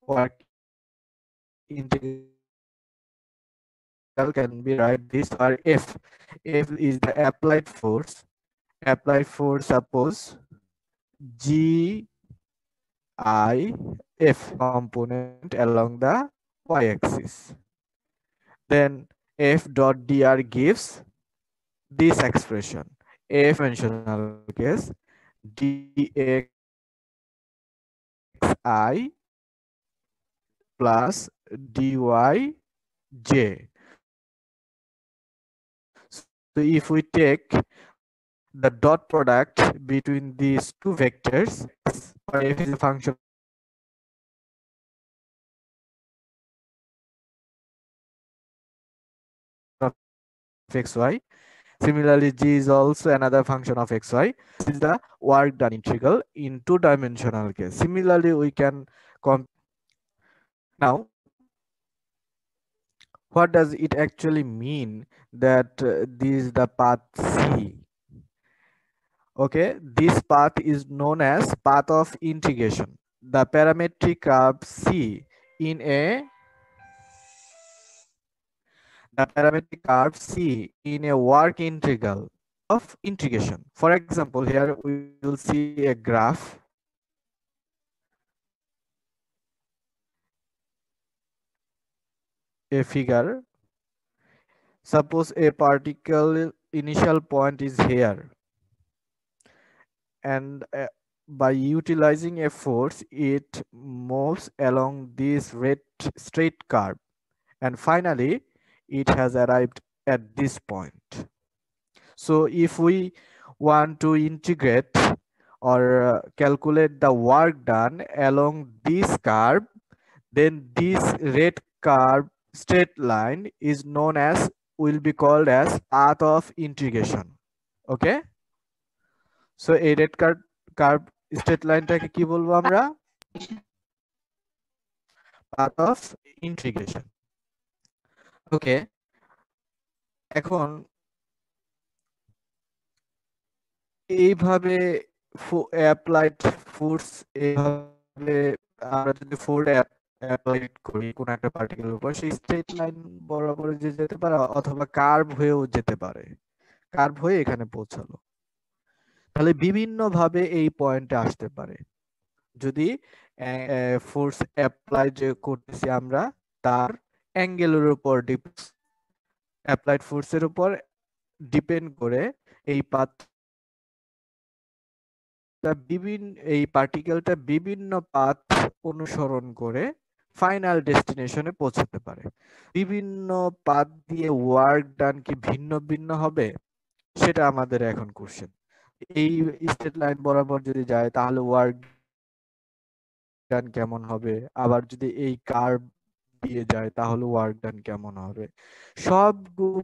work integral can be write this or F. F is the applied force. Applied force, suppose G I F component along the y-axis. Then F dot dr gives this expression. F dimensional case dxi plus dyj. So if we take the dot product between these two vectors, or f is a function of xy, similarly g is also another function of xy. This is the work done integral into dimensional case. Similarly, we can now what does it actually mean that this is the path C? Okay, this path is known as path of integration. The parametric curve C in a work integral of integration. For example, here we will see a graph. A figure. Suppose a particle initial point is here, and by utilizing a force, it moves along this red straight curve, and finally it has arrived at this point. So if we want to integrate or calculate the work done along this curve, then this red curve straight line is known as, will be called as path of integration. Okay, so a red curve straight লাইনটাকে কি বলবো আমরা? path of integration. ওকে, এখন এইভাবে applied force, এইভাবে আমরা যদি force applied করি কোন একটা পার্টিকেলের উপর, সেই স্ট্রেট লাইন বরাবর যে যেতে পারে অথবা কার্ভ হয়েও যেতে পারে, কার্ভ হয়ে এখানে পৌঁছালো। তাহলে বিভিন্ন ভাবে এই পয়েন্টে আসতে পারে। যদি ফোর্স অ্যাপ্লাই যে করতেছি আমরা তার অ্যাঙ্গেলের উপর অ্যাপ্লাইড ফোর্সের উপর ডিপেন্ড করে এই পার্টিকেলটা বিভিন্ন পাথ অনুসরণ করে ফাইনাল ডেস্টিনেশনে পৌঁছাতে পারে। বিভিন্ন পাথ দিয়ে ওয়ার্ক ডান কি ভিন্ন ভিন্ন হবে, সেটা আমাদের এখন কোশ্চেন। এই স্ট্রেট লাইন বরাবর যদি যায় তাহলে ওয়ার্ক ডান কেমন হবে, আবার যদি এই কার্ভ দিয়ে যায় তাহলে ওয়ার্ক ডান কেমন হবে। সবগুলো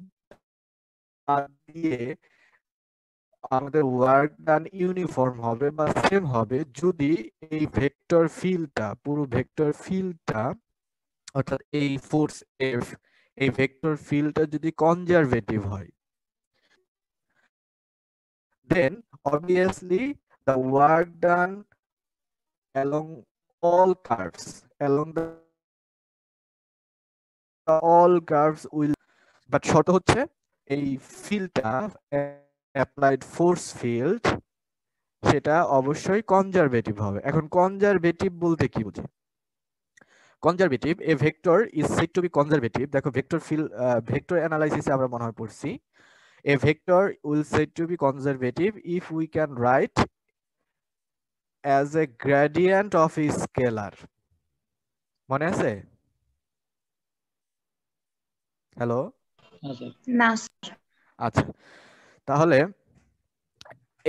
পাথ দিয়ে আমাদের ওয়ার্ক ডান ইউনিফর্ম হবে বা সেম হবে যদি এই ভেক্টর ফিল্ডটা, পুরো ভেক্টর ফিল্ডটা, অর্থাৎ এই ফোর্স এফ, এই ভেক্টর ফিল্ডটা যদি কনজারভেটিভ হয়, then obviously the work done along all curves, along the all curves will, but শর্ত হচ্ছে এই ফিল্ডটা, অ্যাপ্লাইড ফোর্স ফিল্ড, সেটা অবশ্যই কনজারভেটিভ হবে। এখন কনজারভেটিভ বলতে কি বুঝি? Conservative, a vector is said to be conservative. দেখো ভেক্টর ফিল্ড, ভেক্টর অ্যানালাইসিসে আমরা মনে হয় পড়ছি, a vector will said to be conservative if we can write as a gradient of a scalar. মনে আছে? হ্যালো, না আচ্ছা, তাহলে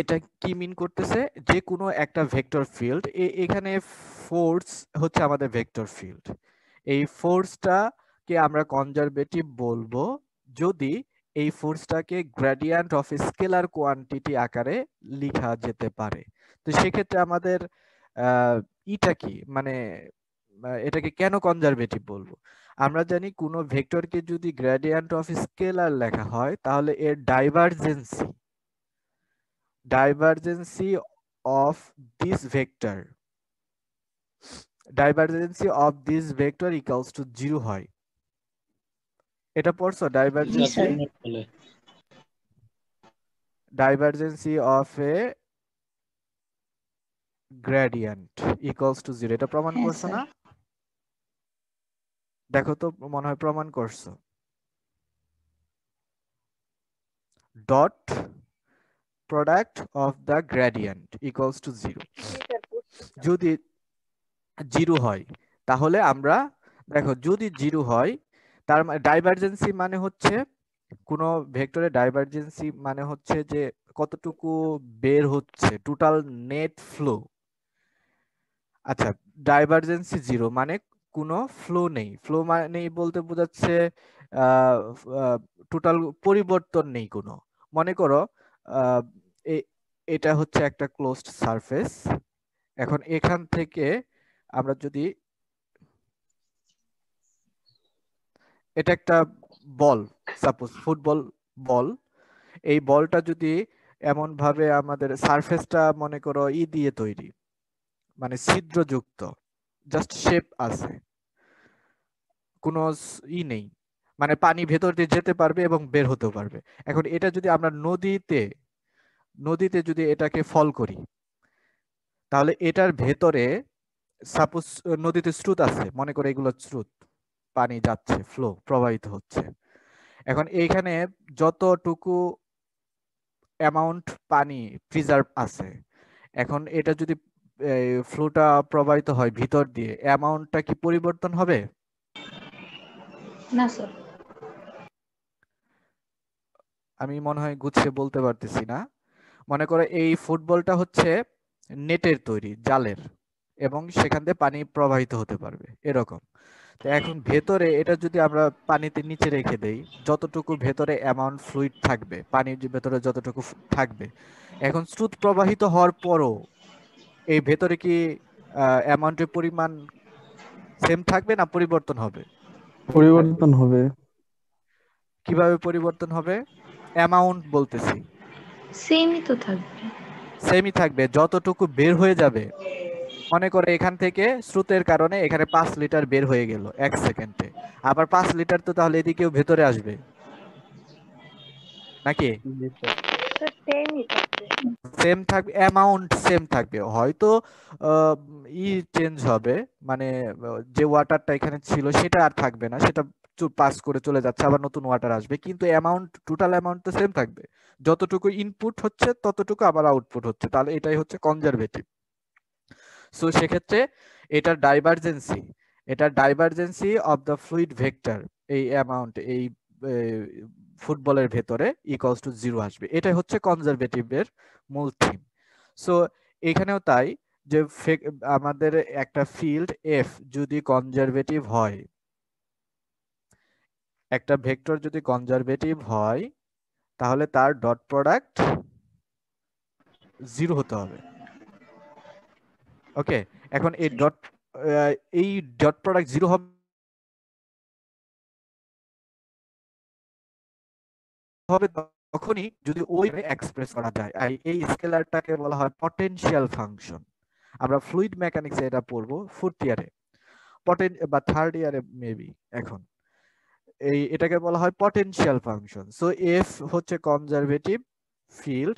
এটা কি মিন করতেছে? যে কোনো একটা ভেক্টর ফিল্ড, এখানে ফোর্স হচ্ছে আমাদের ভেক্টর ফিল্ড, এই ফোর্সটাকে আমরা কনজারভেটিভ বলবো যদি এই ফোর্সটাকে গ্রেডিয়েন্ট অফ স্কেলার কোয়ান্টিটি আকারে লেখা যেতে পারে। তো সেক্ষেত্রে আমাদের ইটা কি, মানে এটাকে কেন কনজারভেটিভ বলবো? আমরা জানি কোনো ভেক্টরকে যদি গ্রেডিয়েন্ট অফ স্কেলার লেখা হয় তাহলে এর divergence of this vector divergence of this vector equals to 0 হয়। এটা পড়ছো divergence? Divergence of a gradient equals to 0 এটা প্রমাণ হ্যাঁ করছো স্যার। না? দেখো তো মনে হয় প্রমাণ করছো। Dot product of the gradient equals to 0 যদি 0 হয় তাহলে আমরা দেখো যদি 0 হয় তার ডাইভারজেন্সি মানে হচ্ছে কোন ভেক্টরের ডাইভারজেন্সি মানে হচ্ছে যে কতটুকু বের হচ্ছে, টোটাল নেট ফ্লো। আচ্ছা, ডাইভারজেন্সি 0 মানে কোনো ফ্লো নেই। ফ্লো মানে বলতে বোঝাচ্ছে টোটাল পরিবর্তন নেই কোনো। মনে করো আহ, এটা হচ্ছে একটা ক্লোজড সারফেস। এখন এখান থেকে আমরা যদি এটা একটা বল, সাপোজ ফুটবল বল, এই বলটা যদি এমন ভাবে আমাদের সারফেসটা মনে করো দিয়ে তৈরি, মানে ছিদ্রযুক্ত, জাস্ট শেপ আছে, কোনো নেই, মানে পানি ভেতর দিয়ে যেতে পারবে এবং বের হতেও পারবে। এখন এটা যদি আমরা নদীতে নদীতে যদি এটাকে ফল করি, তাহলে এটার ভেতরে সাপোজ নদীতে স্রোত আছে, মনে করে এগুলো স্রোত, পানি যাচ্ছে, ফ্লো প্রবাহিত হচ্ছে। এখন এইখানে যতটুকু অ্যামাউন্ট পানি প্রিজার্ভ আছে, এখন এটা যদি ফ্লোটা প্রবাহিত হয় ভিতর দিয়ে, অ্যামাউন্টটা কি পরিবর্তন হবে? না স্যার। আমি মনে হয় গুছিয়ে বলতে পারতেছি না। মনে করো এই ফুটবলটা হচ্ছে নেটের তৈরি, জালের, এবং সেখান দিয়ে পানি প্রবাহিত হতে পারবে এরকম। তো এখন ভেতরে এটা যদি আমরা পানিতে নিচে রেখে দেই, যতটুকু ভেতরে অ্যামাউন্ট ফ্লুইড থাকবে, পানির যে ভেতরে যতটুকু থাকবে, এখন স্রোত প্রবাহিত হওয়ার পরও এই ভেতরে কি অ্যামাউন্টের পরিমাণ সেম থাকবে না পরিবর্তন হবে? পরিবর্তন হবে। কিভাবে পরিবর্তন হবে? অ্যামাউন্ট বলতেছি। সেমই তো থাকবে। সেমই থাকবে, যতটুকু বের হয়ে যাবে। মনে করে এখান থেকে স্রোতের কারণে এখানে 5 লিটার বের হয়ে গেল 1 সেকেন্ডে, আবার 5 লিটার তো তাহলে এদিকেও ভেতরে আসবে নাকি? স্যার সেমই থাকবে। সেম থাকবে, অ্যামাউন্ট সেম থাকবে, হয়তো আহ, চেঞ্জ হবে, মানে যে ওয়াটারটা এখানে ছিল সেটা আর থাকবে না, সেটা পাস করে চলে যাচ্ছে, আবার নতুন ওয়াটার আসবে, কিন্তু অ্যামাউন্ট, টোটাল অ্যামাউন্ট তো সেম থাকবে। যতটুকু ইনপুট হচ্ছে ততটুকু আবার আউটপুট হচ্ছে, তাহলে এটাই হচ্ছে কনজারভেটিভ। সো সেক্ষেত্রে এটার ডাইভারজেন্সি, অফ দ্য ফ্লুইড ভেক্টর, এই অ্যামাউন্ট, এই ফুটবলের ভেতরে ইকুয়ালস টু 0 আসবে। এটাই হচ্ছে কনজারভেটিভের মূল থিম। সো এখানেও তাই, যে আমাদের একটা ফিল্ড এফ যদি কনজারভেটিভ হয়, একটা ভেক্টর যদি কনজারভেটিভ হয়, তাহলে তার ডট প্রোডাক্ট 0 হতে হবে। ওকে, এখন এই ডট প্রোডাক্ট 0 হবে হবে তখনই যদি ওই এক্সপ্রেস করা যায়। আর এই স্কেলারটাকে বলা হয় পটেনশিয়াল ফাংশন। আমরা ফ্লুইড মেকানিক্সে এটা পড়বো 4th ইয়ারে, বা 3rd ইয়ারে মেবি। এখন এটাকে বলা হয় পটেনশিয়াল ফাংশন। সো এফ হচ্ছে কনজারভেটিভ ফিল্ড,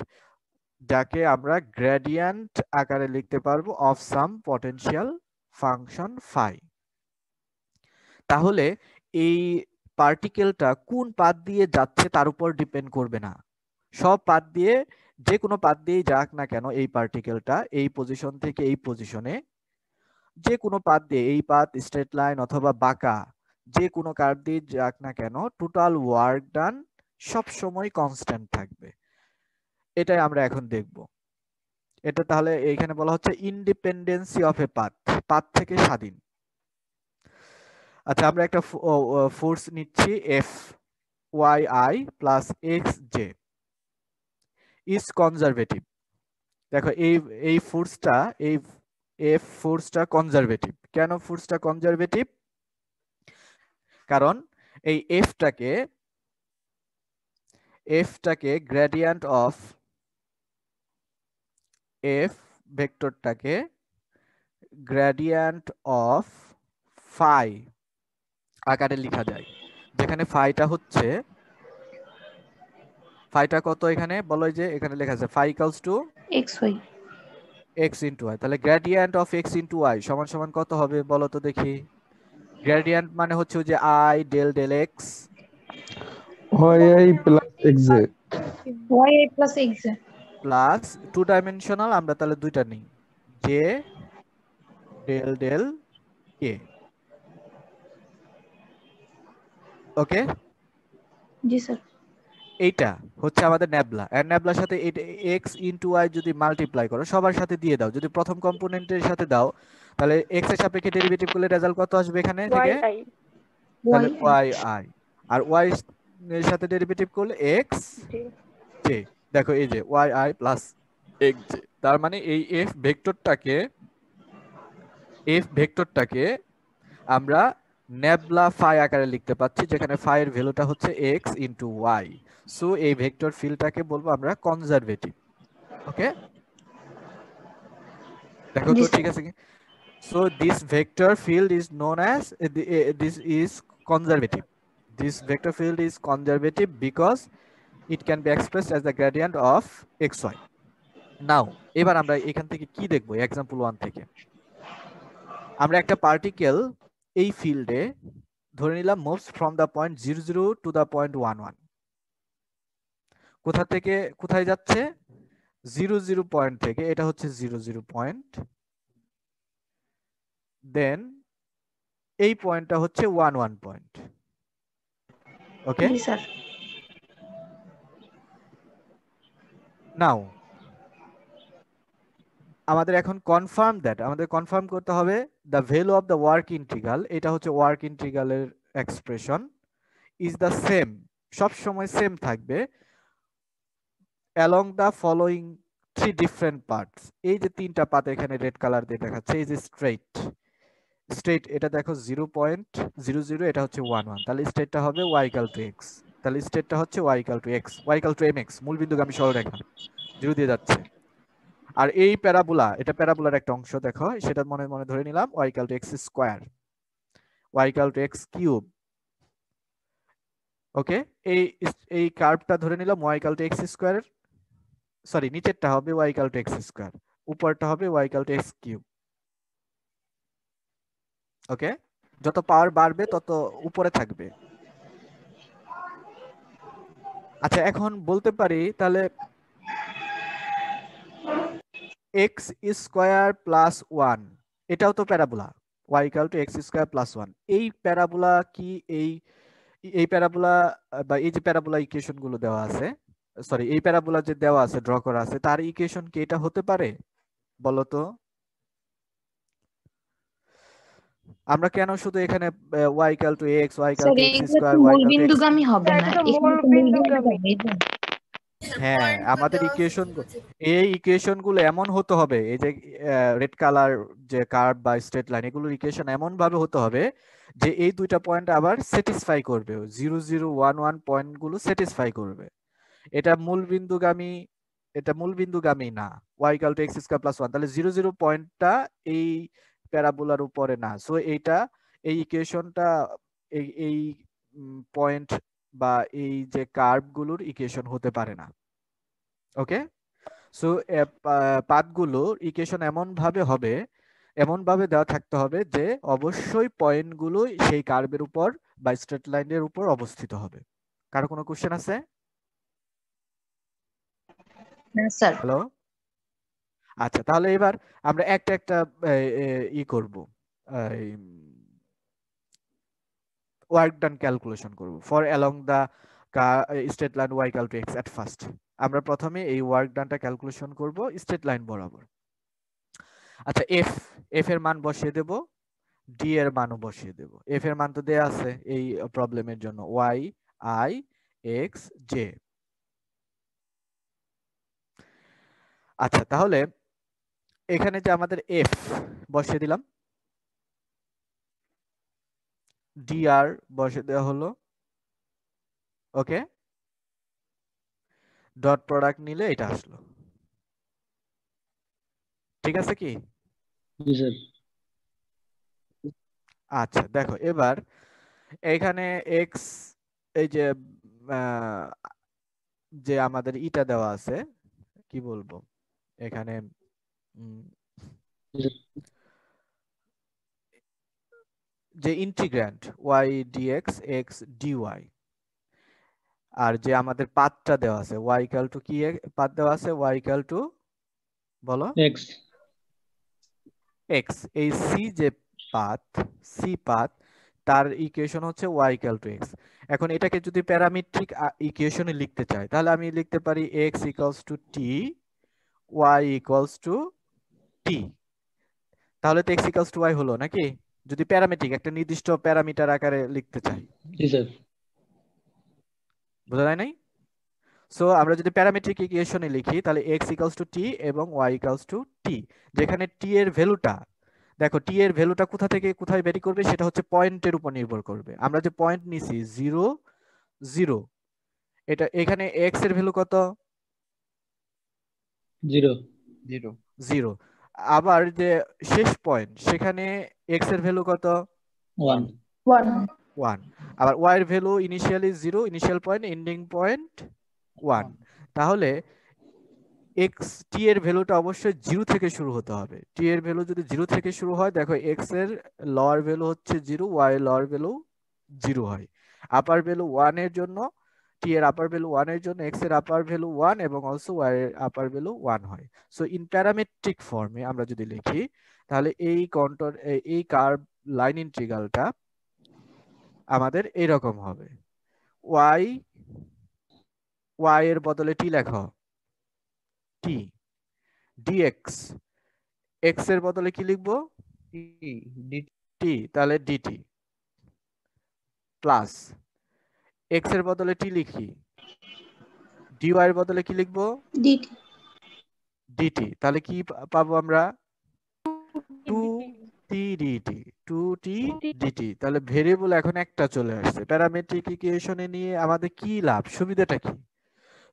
যাকে আমরা গ্রেডিয়েন্ট আকারে লিখতে পারবো of some potential function phi. তাহলে এই পার্টিকেলটা কোন পাথ দিয়ে যাচ্ছে তার উপর ডিপেন্ড করবে না। সব পাথ দিয়ে, যে কোনো পাথ দিয়েই যাক না কেন, এই পার্টিকেলটা এই পজিশন থেকে এই পজিশনে, যে কোনো পাথ দিয়ে, এই পাথ, স্ট্রেট লাইন অথবা বাঁকা, যে কোনো কার্ভ দিয়ে যাক না কেন, টোটাল ওয়ার্ক ডান সব সময় কনস্ট্যান্ট থাকবে। এটাই আমরা এখন দেখব। এটা তাহলে এখানে বলা হচ্ছে independency of a path, path থেকে স্বাধীন। আচ্ছা, আমরা একটা ফোর্স নিচ্ছি f y i plus x j is conservative. দেখো এই ফোর্সটা, এই এফ ফোর্সটা কনজারভেটিভ। কেন ফোর্সটা কনজারভেটিভ? কারণ এই এফটাকে গ্রেডিয়েন্ট অফ এফ ভেক্টরটাকে গ্রেডিয়েন্ট অফ ফাই আকারে লেখা যায়, যেখানে ফাইটা হচ্ছে, ফাইটা কত এখানে বলো, যে এখানে লেখা আছে phi equals to XY X into Y. তাহলে gradient of X into Y সমান সমান কত হবে বলো তো দেখি। গ্রেডিয়েন্ট মানে হচ্ছে ওই যে i del del x YI plus XJ। YI plus XZ plus two dimensional, আমরা তাহলে দুইটা নিই, জে ডেল ডেল কে। ওকে, জি স্যার এইটা হচ্ছে আমাদের ন্যাবলা, এন্ড ন্যাবলার সাথে এক্স ইন্টু ওয়াই যদি মাল্টিপ্লাই করো সবার সাথে দিয়ে দাও, যদি প্রথম কম্পোনেন্টের সাথে দাও তাহলে এক্স এর সাপেক্ষে ডেরিভেটিভ করলে রেজাল্ট কত আসবে এখানে থেকে, YI তাহলে YI ওয়াই আই, আর ওয়াই এর সাথে ডেরিভেটিভ করলে এক্স জি জে। দেখো এই যে y i plus x j, তার মানে এই এফ ভেক্টরটাকে আমরা নেবলা ফাই আকারে লিখতে পাচ্ছি, যেখানে ফাই এর ভ্যালুটা হচ্ছে এক্স ইন্টু ওয়াই। সো এই ভেক্টর ফিল্ডটাকে বলবো আমরা কনজারভেটিভ। ওকে, দেখো জি তো স্যার ঠিক আছে কি। So this vector field is known as this is conservative, this vector field is conservative because it can be expressed as the gradient of xy. নাও এবার আমরা এখান থেকে কি দেখবো, এক্সাম্পল 1 থেকে আমরা একটা পার্টিকেল এই ফিল্ডে ধরে নিলাম moves from the point 00 to the point 11। কোথা থেকে কোথায় যাচ্ছে, 00 পয়েন্ট থেকে, এটা হচ্ছে 00 পয়েন্ট, দেন এই পয়েন্টটা হচ্ছে 11 পয়েন্ট। ওকে, জি স্যার নাও আমাদের এখন আমাদের কনফার্ম করতে হবে the value of the work integral, এটা হচ্ছে ওয়ার্ক ইন্টিগ্রালের এক্সপ্রেশন, ইজ দ্য সেম, সব সময় সেম থাকবে, along the following three different parts. এই যে তিনটা পাত এখানে রেড কালার দিয়ে দেখাচ্ছে, এই যে স্ট্রেট এটা দেখো 0.00, এটা হচ্ছে 11, তাহলে স্ট্রেটটা হবে y ইকুয়াল টু x, তাহলে স্ট্রেটটা হচ্ছে y equal to x, y equal two mx, মূলবিন্দুগামী সরলরেখা 0 দিয়ে যাচ্ছে। আর এই প্যারাবোলা, এটা প্যারাবোলার একটা অংশ, দেখো সেটা মনে মনে ধরে নিলাম y equal to x square, y equal to x cube. Okay, এই কার্ভটা ধরে নিলাম y equal to x square, sorry নিচেরটা হবে y equal to x square, উপরটা হবে y equal to x cube. Okay, যত পাওয়ার বাড়বে তত উপরে থাকবে। আচ্ছা এখন বলতে পারি তাহলে x স্কয়ার প্লাস 1, এটাও তো parabola, y equal to x square plus 1। এই প্যারাবোলা কি, এই প্যারাবোলা বা এই যে প্যারাবোলা ইকুয়েশন গুলো দেওয়া আছে, সরি এই প্যারাবোলা যে দেওয়া আছে ড্র করা আছে, তার ইকুয়েশন কি এটা হতে পারে বলো তো? আমরা কেন শুধু এখানে y equal to x, y equal sir to x এগুলো স্কয়ার, তো y ইকুয়াল টু x, মূলবিন্দুগামী হবে স্যার না, এটা তো এখানে তো মূলবিন্দুগামী। মূলবিন্দুগামী হ্যাঁ আমাদের ইকুয়েশন, এই ইকুয়েশন গুলো এমন হতে হবে, এই যে রেড কালার যে কার্ভ বা স্ট্রেট লাইন, এগুলোর ইকুয়েশন এমন ভাবে হতে হবে যে এই দুইটা পয়েন্ট আবার স্যাটিসফাই করবে, 0011 পয়েন্ট গুলো স্যাটিসফাই করবে। এটা মূলবিন্দুগামী, এটা মূলবিন্দুগামী না, y equal to x square plus 1, তাহলে 00 পয়েন্টটা এই প্যারাবোলার উপরে না। সো এইটা, এই ইকুয়েশনটা এই পয়েন্ট বা এই যে কার্ভ গুলোর ইকুয়েশন হতে পারে না। ওকে, সো পাথগুলোর ইকুয়েশন এমন ভাবে হবে, এমন ভাবে দেওয়া থাকতে হবে যে অবশ্যই পয়েন্টগুলো সেই কার্ভের উপর বা স্ট্রেট লাইনের উপর অবস্থিত হবে। কারো কোনো কোশ্চেন আছে? না স্যার হ্যালো, আচ্ছা তাহলে এবার আমরা একটা একটা ই করব, ওয়ার্ক ডান ক্যালকুলেশন করব for along the straight line y equal to x at first. আমরা প্রথমে এই ওয়ার্ক ডানটা ক্যালকুলেশন করব স্ট্রেট লাইন বরাবর। আচ্ছা এফ এর মান বসিয়ে দেব, ডি এর মানও বসিয়ে দেব। এফ এর মান তো দেয়া আছে এই প্রবলেমের জন্য, y i x j। আচ্ছা তাহলে এখানে যে আমাদের এফ বসিয়ে দিলাম, ডি আর বসিয়ে দেওয়া হলো। ওকে, ডট প্রোডাক্ট নিলে এটা আসলো, ঠিক আছে কি? জি স্যার। আচ্ছা দেখো এবার এখানে এক্স এই যে আহ, যে আমাদের ইটা দেওয়া আছে কি বলবো এখানে যে integrand y dx x dy আর যে আমাদের পাথটা দেওয়া আছে y ইকুয়াল টু কি পাথ দেওয়া আছে y ইকুয়াল টু বলো x x এই সি যে পাথ সি পাথ তার ইকুয়েশন হচ্ছে y ইকুয়াল টু x এখন এটাকে যদি প্যারামেট্রিক ইকুয়েশনে লিখতে চাই তাহলে আমি লিখতে পারি x equals to t y equals to t তাহলে তো x ইকুয়ালস টু y হলো নাকি যদি প্যারামেট্রিক একটা নির্দিষ্ট প্যারামিটার আকারে লিখতে চাই জি স্যার বোঝা যায় নাই সো আমরা যদি প্যারামেট্রিক ইকুয়েশনে লিখি তাহলে x ইকুয়ালস টু t এবং y ইকুয়ালস টু t যেখানে t এর ভ্যালুটা দেখো t এর ভ্যালুটা কোথা থেকে কোথায় ভ্যারি করবে সেটা হচ্ছে পয়েন্টের উপর নির্ভর করবে আমরা যে পয়েন্ট নিছি 0 0 এটা এখানে x এর ভ্যালু কত 0 0 আবার যে শেষ পয়েন্ট সেখানে x এর ভ্যালু কত 1 1 1 আবার y এর value initially 0 initial point ending point 1 তাহলে x t এর ভ্যালুটা অবশ্যই 0 থেকে শুরু হতে হবে t এর ভ্যালু যদি 0 থেকে শুরু হয় দেখো x এর লোয়ার ভ্যালু হচ্ছে 0 y এর লোয়ার ভ্যালু 0 হয় আপার ভ্যালু 1 এর জন্য t এর আপার ভ্যালু 1 এর জন্য x এর আপার ভ্যালু 1 এবং অলসো y এর আপার ভ্যালু 1 হয় সো ইন প্যারামেট্রিক ফর্মে আমরা যদি লিখি তাহলে এই কন্ট্রোল এই কার্ভ লাইন ইন্টিগ্রালটা আমাদের এরকম হবে y এর বদলে t লেখো t dx x এর বদলে কি লিখবো t তাহলে dt প্লাস x এর বদলে t লিখি dy এর বদলে কি লিখবো dt dt তাহলে কি পাবো আমরা 2t dt 2t dt তাহলে ভেরিয়েবল এখন একটা চলে আসছে প্যারামেট্রিক ইকুয়েশনে নিয়ে আমাদের কি লাভ সুবিধাটা কি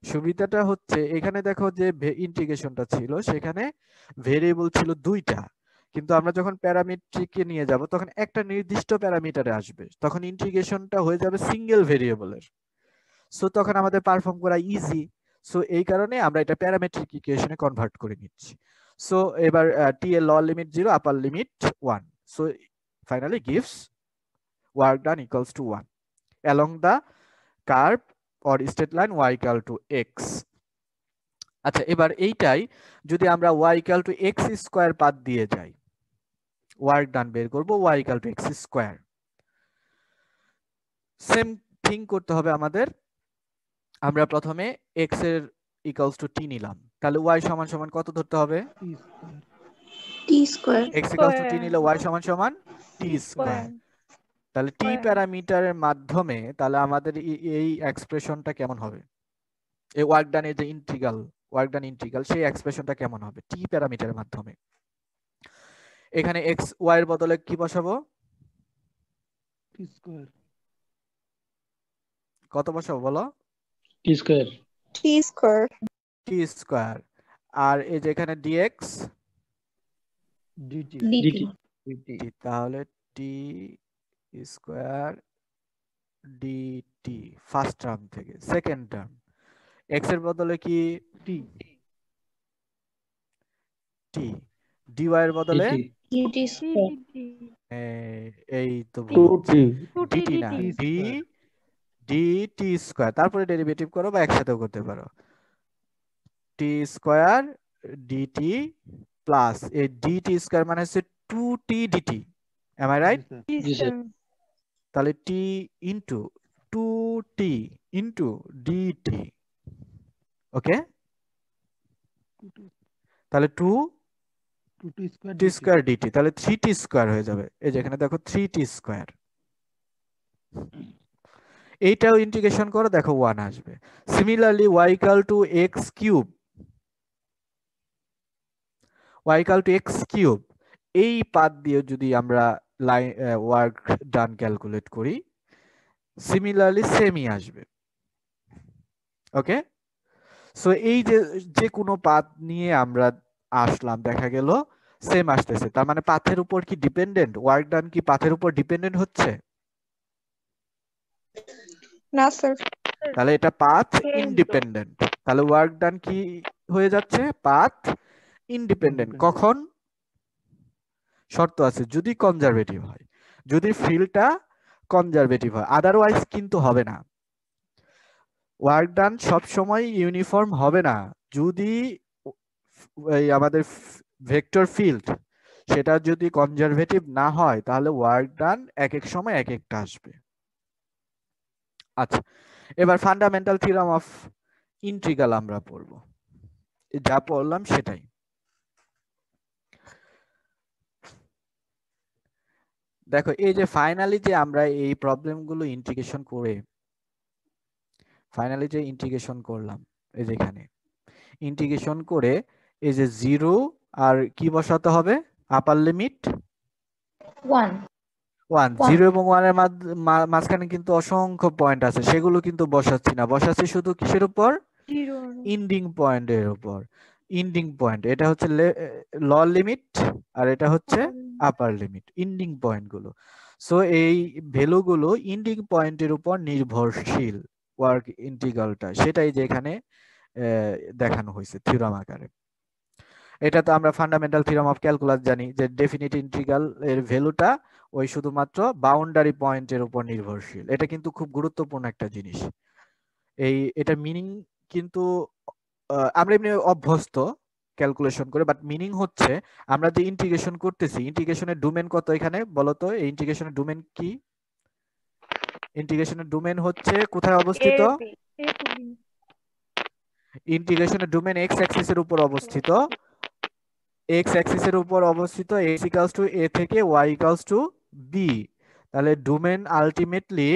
সুবিধাটা হচ্ছে এখানে দেখো যে ইন্টিগ্রেশনটা ছিল সেখানে ভেরিয়েবল ছিল দুইটা কিন্তু আমরা যখন প্যারামেট্রিকে নিয়ে যাব তখন একটা নির্দিষ্ট প্যারামিটারে আসবে তখন ইন্টিগ্রেশনটা হয়ে যাবে সিঙ্গেল ভেরিয়েবলের সো তখন আমাদের পারফর্ম করা ইজি সো এই কারণে আমরা এটা প্যারামেট্রিক ইকুয়েশনে কনভার্ট করে নিচ্ছি সো এবার t এর lower limit 0 upper limit 1 so finally gives work done equals to 1 along the curve or straight line y equal to x আচ্ছা এবার এইটাই যদি আমরা y equal to x square path দিয়ে যাই ওয়ার্ক ডান বের করব y equal to x square same thing করতে হবে আমাদের আমরা প্রথমে x এর ইকুয়ালস টু t নিলাম তাহলে y সমান সমান কত ধরতে হবে t square x equals to t নিলে y সমান সমান t স্কয়ার তাহলে t প্যারামিটারের মাধ্যমে তাহলে আমাদের এই এক্সপ্রেশনটা কেমন হবে এই ওয়ার্ক ডানের যে ওয়ার্ক ডান ইন্টিগ্রাল সেই এক্সপ্রেশনটা কেমন হবে t প্যারামিটারের মাধ্যমে এখানে x y এর বদলে কি বসাবো t স্কয়ার কত বসাবো বলো t স্কয়ার t স্কয়ার আর এই যে এখানে dx dt তাহলে t square dt first term থেকে সেকেন্ড টার্ম x এর বদলে কি t t dy এর বদলে dt স্কয়ার এই তো 2t dt না d dt স্কয়ার তারপরে ডেরিভেটিভ করো বা একসাথেও করতে পারো t স্কয়ার dt প্লাস এই dt স্কয়ার মানে হচ্ছে 2t dt am I right G sir তাহলে t into 2t into dt ওকে তাহলে 2t square t square dt তাহলে 3t স্কয়ার হয়ে যাবে এই যে এখানে দেখো 3t স্কয়ার এইটাও ইন্টিগ্রেশন করো দেখো 1 আসবে similarly y equal to x cube y equal to x cube এই পাথ দিয়ে যদি আমরা ওয়ার্ক ডান ক্যালকুলেট করি সিমিলারলি সেমই আসবে ওকে সো এই যে কোনো পাথ নিয়ে আমরা আসলাম দেখা গেল সেম আসতেছে, তার মানে পাথের উপর কি ডিপেন্ডেন্ট, ওয়ার্ক ডান কি পাথের উপর ডিপেন্ডেন্ট হচ্ছে? না স্যার। তাহলে এটা পাথ ইন্ডিপেন্ডেন্ট, তাহলে ওয়ার্ক ডান কি হয়ে যাচ্ছে, পাথ ইন্ডিপেন্ডেন্ট। কখন? শর্ত আছে, যদি কনজারভেটিভ হয়, যদি ফিল্ডটা কনজারভেটিভ হয়, আদারওয়াইজ কিন্তু হবে না। ওয়ার্ক ডান সব সময় ইউনিফর্ম হবে না। যদি এই আমাদের ভেক্টর ফিল্ড সেটা যদি কনজারভেটিভ না হয় তাহলে ওয়ার্ক ডান এক এক সময় এক একটা আসবে। আচ্ছা, এবার ফান্ডামেন্টাল থিওরাম অফ ইন্টিগ্রাল আমরা পড়ব, যা পড়লাম সেটাই। দেখো এই যে ফাইনালি যে আমরা এই প্রবলেমগুলো ইন্টিগ্রেশন করে ফাইনালি যে ইন্টিগ্রেশন করলাম, এই যে এখানে ইন্টিগ্রেশন করে এই যে 0 আর কি বসাতে হবে, আপার লিমিট 1 1, 0 এবং 1 এর মাঝখানে কিন্তু অসংখ্য পয়েন্ট আছে, সেগুলো কিন্তু বসাচ্ছি না, বসাচ্ছি শুধু কিসের উপর, ইন্ডিং পয়েন্টের উপর। ইন্ডিং পয়েন্ট এটা হচ্ছে লোয়ার লিমিট আর এটা হচ্ছে আপার লিমিট, ইন্ডিং পয়েন্ট গুলো। সো এই ভ্যালুগুলো ইন্ডিং পয়েন্টের উপর নির্ভরশীল ওয়ার্ক ইন্টিগ্রালটা, সেটাই যে এখানে দেখানো হয়েছে থিওরাম আকারে। এটা তো আমরা ফান্ডামেন্টাল থিওরাম অফ ক্যালকুলাস জানি যে ডেফিনিট ইন্টিগ্রাল এর ভ্যালুটা ওই শুধুমাত্র বাউন্ডারি পয়েন্টের উপর নির্ভরশীল। এটা কিন্তু খুব গুরুত্বপূর্ণ একটা জিনিস। এটা মিনিং কিন্তু আমরা এমনি অভ্যস্ত ক্যালকুলেশন করে, বাট মিনিং হচ্ছে আমরা যে ইন্টিগ্রেশন করতেছি, ইন্টিগ্রেশনের ডোমেন কত এখানে বলো তো, এই ইন্টিগ্রেশনের ডোমেন কি? ইন্টিগ্রেশনের ডোমেন হচ্ছে কোথায় অবস্থিত? ইন্টিগ্রেশনের ডোমেন এক্স অ্যাক্সিসের উপর অবস্থিত, এক্স অ্যাক্সিসের উপর অবস্থিত, x ইকুয়ালস টু a থেকে y ইকুয়ালস টু b। তাহলে ডোমেন আলটিমেটলি,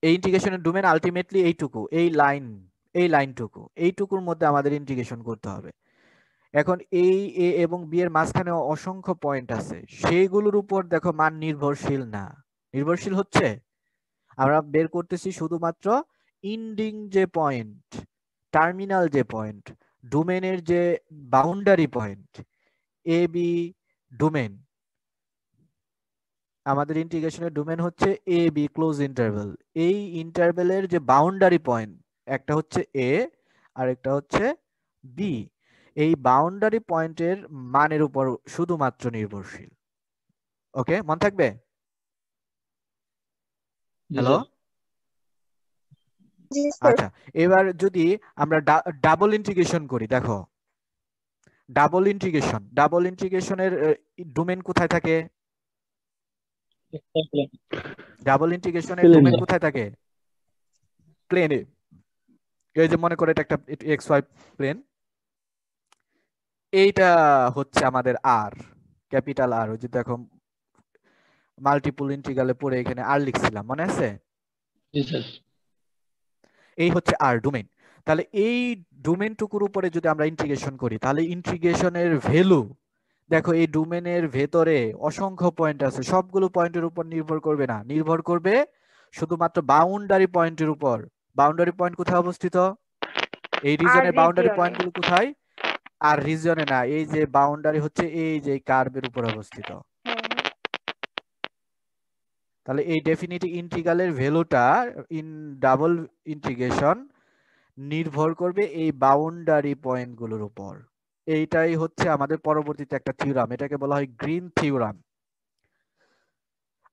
এই ইন্টিগ্রেশনের ডোমেন আলটিমেটলি এইটুকু, এই লাইনটুকু, এইটুকুর মধ্যে আমাদের ইন্টিগ্রেশন করতে হবে। এখন এই a এবং b এর মাঝখানে অসংখ্য পয়েন্ট আছে, সেইগুলোর উপর দেখো মান নির্ভরশীল না। নির্ভরশীল হচ্ছে আমরা বের করতেছি শুধুমাত্র ইন্ডিং যে পয়েন্ট, টার্মিনাল যে পয়েন্ট, ডোমেনের যে boundary point, A B domain, আমাদের ইন্টিগ্রেশনের ডোমেন হচ্ছে এ বি ক্লোজ ইন্টারভ্যাল। এই ইন্টারভ্যালের যে বাউন্ডারি পয়েন্ট, একটা হচ্ছে এ আর একটা হচ্ছে বি, এই বাউন্ডারি পয়েন্টের মানের উপর শুধুমাত্র নির্ভরশীল। ওকে, মন থাকবে? হ্যালো, আচ্ছা, এবার যদি আমরা ডাবল ইন্টিগ্রেশন করি, দেখো ডাবল ইন্টিগ্রেশনের ডোমেন কোথায় থাকে? ডাবল ইন্টিগ্রেশনের ডোমেন কোথায় থাকে? প্লেনে। এই যে মনে করে এটা একটা এক্স ওয়াই প্লেন, এইটা হচ্ছে আমাদের আর, ক্যাপিটাল আর। ওই যে দেখো মাল্টিপল ইন্টিগ্রালে পড়ে এখানে আর লিখছিলাম, মনে আছে? এই হচ্ছে আর ডোমেন। তাহলে এই ডোমেনটুকুর উপরে যদি আমরা ইন্টিগ্রেশন করি তাহলে ইন্টিগ্রেশনের ভ্যালু, দেখো এই ডোমেনের ভেতরে অসংখ্য পয়েন্ট আছে, সবগুলো পয়েন্টের উপর নির্ভর করবে না, নির্ভর করবে শুধুমাত্র বাউন্ডারি পয়েন্টের উপর। বাউন্ডারি পয়েন্ট কোথায় অবস্থিত? এই রিজনের বাউন্ডারি পয়েন্টগুলো কোথায়? আর রিজনে না, এই যে বাউন্ডারি হচ্ছে এই যে কার্ভের উপর অবস্থিত। তাহলে এই ডেফিনিট ইন্টিগ্রালের ভ্যালুটা ইন ডাবল ইন্টিগ্রেশন নির্ভর করবে এই বাউন্ডারি পয়েন্টগুলোর উপর। এইটাই হচ্ছে আমাদের পরবর্তীতে একটা থিওরাম, এটাকে বলা হয় গ্রিন থিওরাম।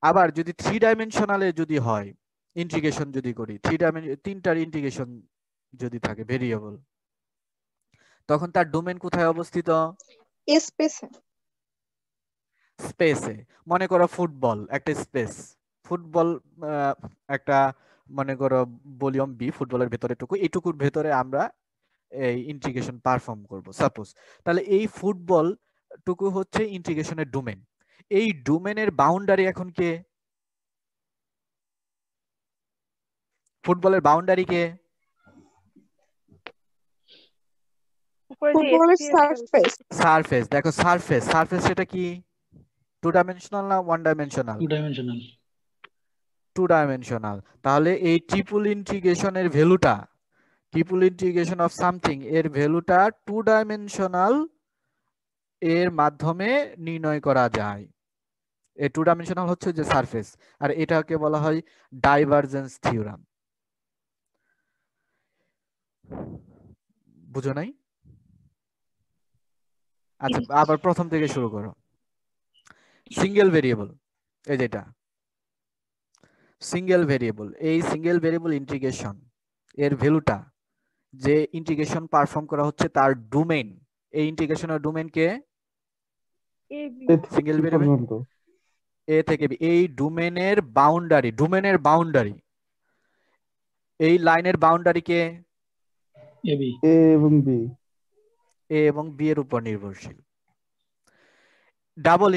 আবার যদি 3 ডাইমেনশনালে যদি হয় ইন্টিগ্রেশন, যদি করি তিনটার ইন্টিগ্রেশন যদি থাকে ভেরিয়েবল, তখন তার ডোমেন কোথায় অবস্থিত? স্পেসে। মনে করো ফুটবল একটা স্পেস, ফুটবল একটা মনে করো ভলিউম বি, ফুটবলের ভেতরে এইটুকুর ভেতরে আমরা এই ইন্টিগ্রেশন পারফর্ম করব সাপোজ। তাহলে এই ফুটবল টুকু হচ্ছে ইন্টিগ্রেশনের ডোমেন। এই ডোমেনের বাউন্ডারি এখন কে? ফুটবলের বাউন্ডারি কে? সারফেস। দেখো সারফেস সেটা কি? 2 ডাইমেনশনাল না 1 ডাইমেনশনাল? 2 ডাইমেনশনাল। তাহলে এই ট্রিপল ইন্টিগ্রেশনের ভ্যালুটা, ট্রিপল ইন্টিগ্রেশন অফ সামথিং এর ভ্যালুটা 2 ডাইমেনশনাল এর মাধ্যমে নির্ণয় করা যায়। এই টু ডাইমেনশনাল হচ্ছে যে সারফেস, আর এটাকে বলা হয় ডাইভারজেন্স থিওরাম। বুঝো নাই? আচ্ছা, আবার প্রথম থেকে শুরু করো। সিঙ্গেল ভেরিয়েবল, এই যেটা সিঙ্গেল ভেরিয়েবল, এই সিঙ্গেল ভেরিয়েবল ইন্টিগ্রেশন এর ভ্যালুটা যে ইন্টিগ্রেশন পারফর্ম করা হচ্ছে তার ডোমেইন, এই ইন্টিগ্রেশনের ডোমেইন কে? সিঙ্গেল ভেরিয়েবল পর্যন্ত এ থেকে বি, এই ডোমেইনের বাউন্ডারি এই লাইনের বাউন্ডারি কে? এবি এ এবং বি। এ এবং বি এর উপর নির্ভরশীল। ডাবল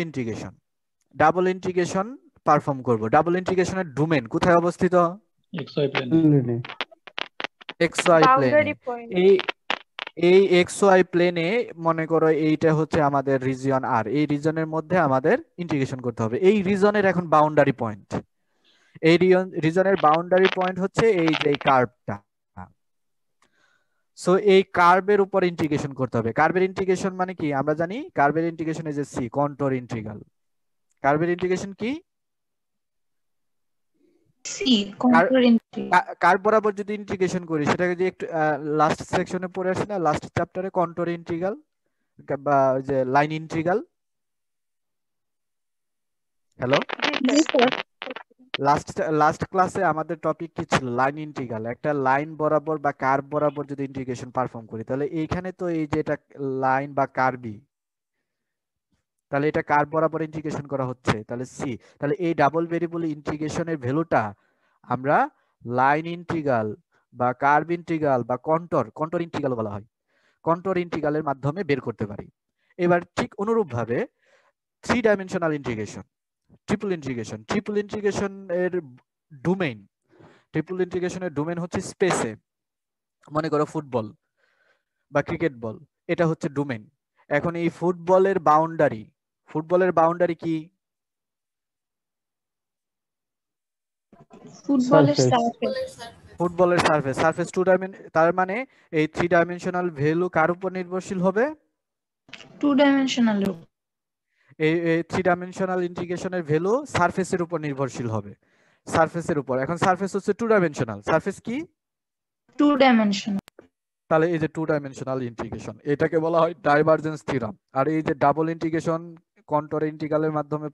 ইন্টিগ্রেশন পারফর্ম করব। ডাবল ইন্টিগ্রেশনের ডোমেইন কোথায় অবস্থিত? এক্স ওয়াই প্লেনে। এক্স ওয়াই প্লেনে। Boundary point. এই এক্স ওয়াই প্লেনে মনে করো এইটা হচ্ছে আমাদের রিজিয়ন আর, এই রিজনের মধ্যে আমাদের ইন্টিগ্রেশন করতে হবে। এই রিজনের এখন বাউন্ডারি পয়েন্ট, এই রিজনের বাউন্ডারি পয়েন্ট হচ্ছে এই যে কার্ভটা। সো এই কার্ভের উপর ইন্টিগ্রেশন করতে হবে। কার্ভের ইন্টিগ্রেশন মানে কি আমরা জানি? কার্ভের integration is a C, contour integral. কার্ভের ইন্টিগ্রেশন কি? C. Contour integral. কার্ভ বরাবর যদি ইন্টিগ্রেশন করি, সেটাকে যে একটু লাস্ট সেকশনে পড়ে আসে না, লাস্ট চ্যাপ্টারে, কন্ট্যুর ইন্টিগ্রাল বা ওই যে line integral. Hello, Yes, sir. Last ক্লাসে আমাদের টপিক কি ছিল? Line integral. একটা লাইন বরাবর বা কার্ভ বরাবর যদি ইন্টিগ্রেশন পারফর্ম করি, তাহলে এইখানে তো এই যে এটা লাইন বা কার্ভই, তাহলে এটা কার্ভ বরাবর ইন্টিগ্রেশন করা হচ্ছে, তাহলে সি। তাহলে এই ডাবল ভেরিয়েবল ইন্টিগ্রেশনের ভ্যালুটা আমরা লাইন ইন্টিগ্রাল বা কার্ভ ইন্টিগ্রাল বা কন্ট্যুর ইন্টিগ্রাল বলা হয়, কন্ট্যুর ইন্টিগ্রালের মাধ্যমে বের করতে পারি। এবার ঠিক অনুরূপভাবে three dimensional integration, triple integration এর ডোমেইন, হচ্ছে স্পেসে। মনে করো ফুটবল বা ক্রিকেট বল, এটা হচ্ছে ডোমেইন। এখন এই ফুটবলের বাউন্ডারি কি? Footballer Surface. surface. ফুটবলের সারফেস টু ডাইমেনশন। তার মানে এই থ্রি ডাইমেনশনাল ভ্যালু কার উপর নির্ভরশীল হবে? Two dimensional. এই থ্রি ডাইমেনশনাল ইন্টিগ্রেশনের ভ্যালু সারফেসের উপর নির্ভরশীল হবে, সারফেসের উপর। এখন সারফেস হচ্ছে টু ডাইমেনশনাল, সারফেস কি? Two dimensional. তাহলে এই যে টু ডাইমেনশনাল ইন্টিগ্রেশন, এটাকে বলা হয় ডাইভারজেন্স থিওরাম। আর এই যে ডাবল ইন্টিগ্রেশন কন্ট্যুর ইন্টিগ্রালের মাধ্যমে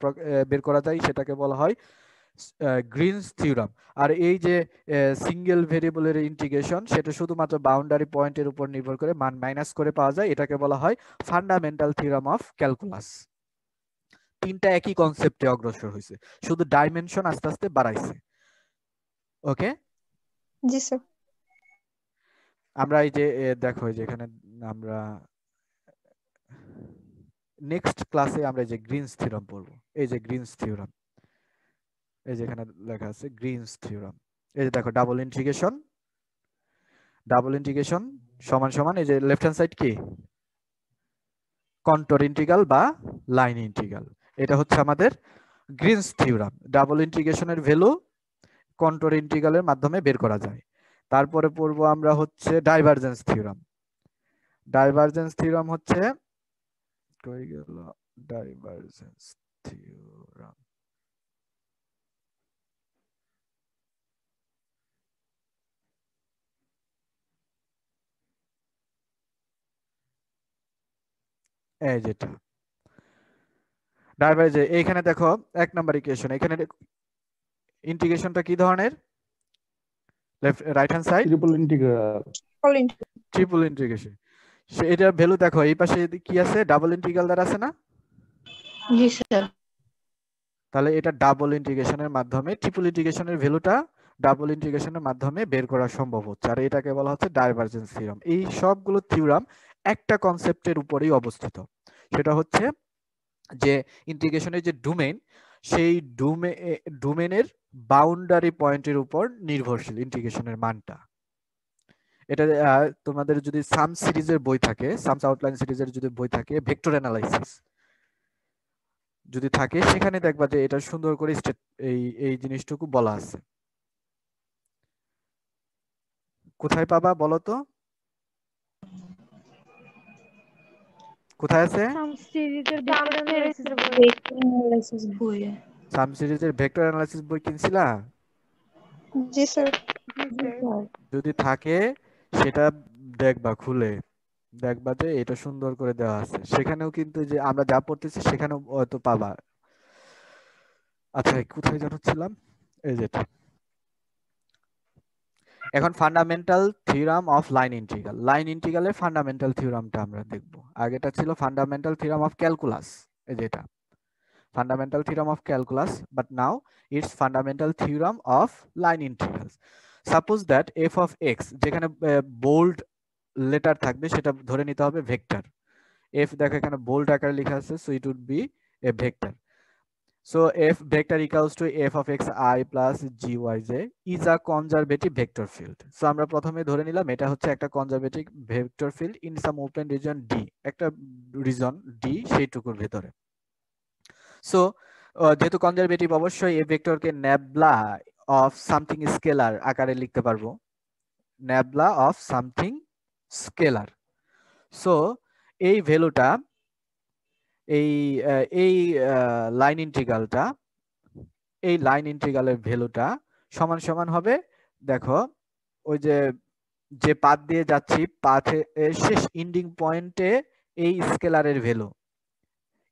বের করা যায়, সেটাকে বলা হয় গ্রিনস থিওরাম। আর এই যে সিঙ্গেল ভেরিয়েবলের ইন্টিগ্রেশন, সেটা শুধুমাত্র বাউন্ডারি পয়েন্টের উপর নির্ভর করে মান মাইনাস করে পাওয়া যায়, এটাকে বলা হয় ফান্ডামেন্টাল থিওরাম অফ ক্যালকুলাস। তিনটা একই কনসেপ্টে অগ্রসর হয়েছে, শুধু ডাইমেনশন আস্তে আস্তে বাড়াইছে। ওকে, Yes, sir. আমরা এই যে দেখো এই যে এখানে আমরা নেক্সট ক্লাসে আমরা এই যে গ্রিনস থিওরাম পড়বো। এই যে গ্রিনস থিওরাম, এই যে এখানে লেখা আছে গ্রিনস থিওরাম। এই যে দেখো ডাবল ইন্টিগ্রেশন সমান সমান এই যে লেফট হ্যান্ড সাইড কি? কন্ট্যুর ইন্টিগ্রাল বা লাইন ইন্টিগ্রাল। এটা হচ্ছে আমাদের গ্রিনস থিওরাম। ডাবল ইন্টিগ্রেশনের ভ্যালু কন্ট্যুর ইন্টিগ্রালের মাধ্যমে বের করা যায়। তারপরে পড়বো আমরা হচ্ছে ডাইভারজেন্স থিওরাম হচ্ছে কই গেল ডাইভারজেন্স থিওরাম। এই যেটা ডাইভারজেন্স, এইখানে দেখো এক নাম্বার ইকুয়েশন, এখানে ইন্টিগ্রেশনটা কি ধরনের? Left right hand side triple integral. Triple integration. এটার ভ্যালু দেখো, এই পাশে কি আছে? ডাবল ইন্টিগ্রাল দ্বারা আছে না? Yes, sir. তাহলে এটা ডাবল ইন্টিগ্রেশনের মাধ্যমে, ট্রিপল ইন্টিগ্রেশনের ভ্যালুটা ডাবল ইন্টিগ্রেশনের মাধ্যমে বের করা সম্ভব হচ্ছে, আর এটাকে বলা হচ্ছে ডাইভারজেন্স থিওরাম। এই সবগুলো থিওরাম একটা কনসেপ্টের উপরেই অবস্থিত, সেটা হচ্ছে যে ইন্টিগ্রেশনের যে ডোমেইন, সেই ডোমেইনের বাউন্ডারি পয়েন্টের উপর নির্ভরশীল ইন্টিগ্রেশনের মানটা। এটা তোমাদের যদি সাম সিরিজের বই থাকে, সামস আউটলাইন সিরিজের যদি বই থাকে, ভেক্টর অ্যানালাইসিস যদি থাকে, সেখানে দেখবা যে এটা সুন্দর করে এই জিনিসটুকু বলা আছে। কোথায় পাবা বলো তো? কোথায় আছে? সাম সিরিজের ভেক্টর অ্যানালাইসিস বই। ভেক্টর অ্যানালাইসিস বইয়ে। সাম সিরিজের ভেক্টর অ্যানালাইসিস বই কিনছিলা? জি স্যার। জি স্যার। যদি থাকে সেটা দেখবা, খুলে দেখবা যে এটা সুন্দর করে দেওয়া আছে। সেখানেও কিন্তু যে আমরা যা পড়তেছি সেখানেও হয়তো পাবা। আচ্ছা কোথায় জানাচ্ছিলাম, এই যেটা। এখন fundamental theorem of line integral. Line ইন্টিগ্রালের ফান্ডামেন্টাল থিওরামটা আমরা দেখব। আগেটা ছিল ফান্ডামেন্টাল থিওরাম অফ ক্যালকুলাস, এই যেটা fundamental theorem of calculus, but now it's fundamental theorem of line integrals. Suppose that F of x, যেখানে বোল্ড লেটার থাকবে সেটা ধরে নিতে হবে ভেক্টর। এফ দেখো এখানে বোল্ড আকারে লেখা আছে, so it would be a vector. So f vector equals to f of x I plus gyj is a conservative vector field. So আমরা প্রথমে ধরে নিলাম এটা হচ্ছে একটা conservative vector field in some open reason D, একটা reason D সেইটুকুর ভেতরে। So যেহেতু কনজারভেটিভ, অবশ্যই এই ভেক্টরকে ন্যাবলা অফ সামথিং স্কেলার আকারে লিখতে পারবো, nabla of something scalar. So এই ভ্যালুটা, এই লাইন ইন্টিগ্রালটা, এই লাইন ইন্টিগ্রালের ভ্যালুটা সমান সমান হবে, দেখো ওই যে পাথ দিয়ে যাচ্ছি, পাথের শেষ ইন্ডিং পয়েন্টে এই স্কেলারের ভ্যালু,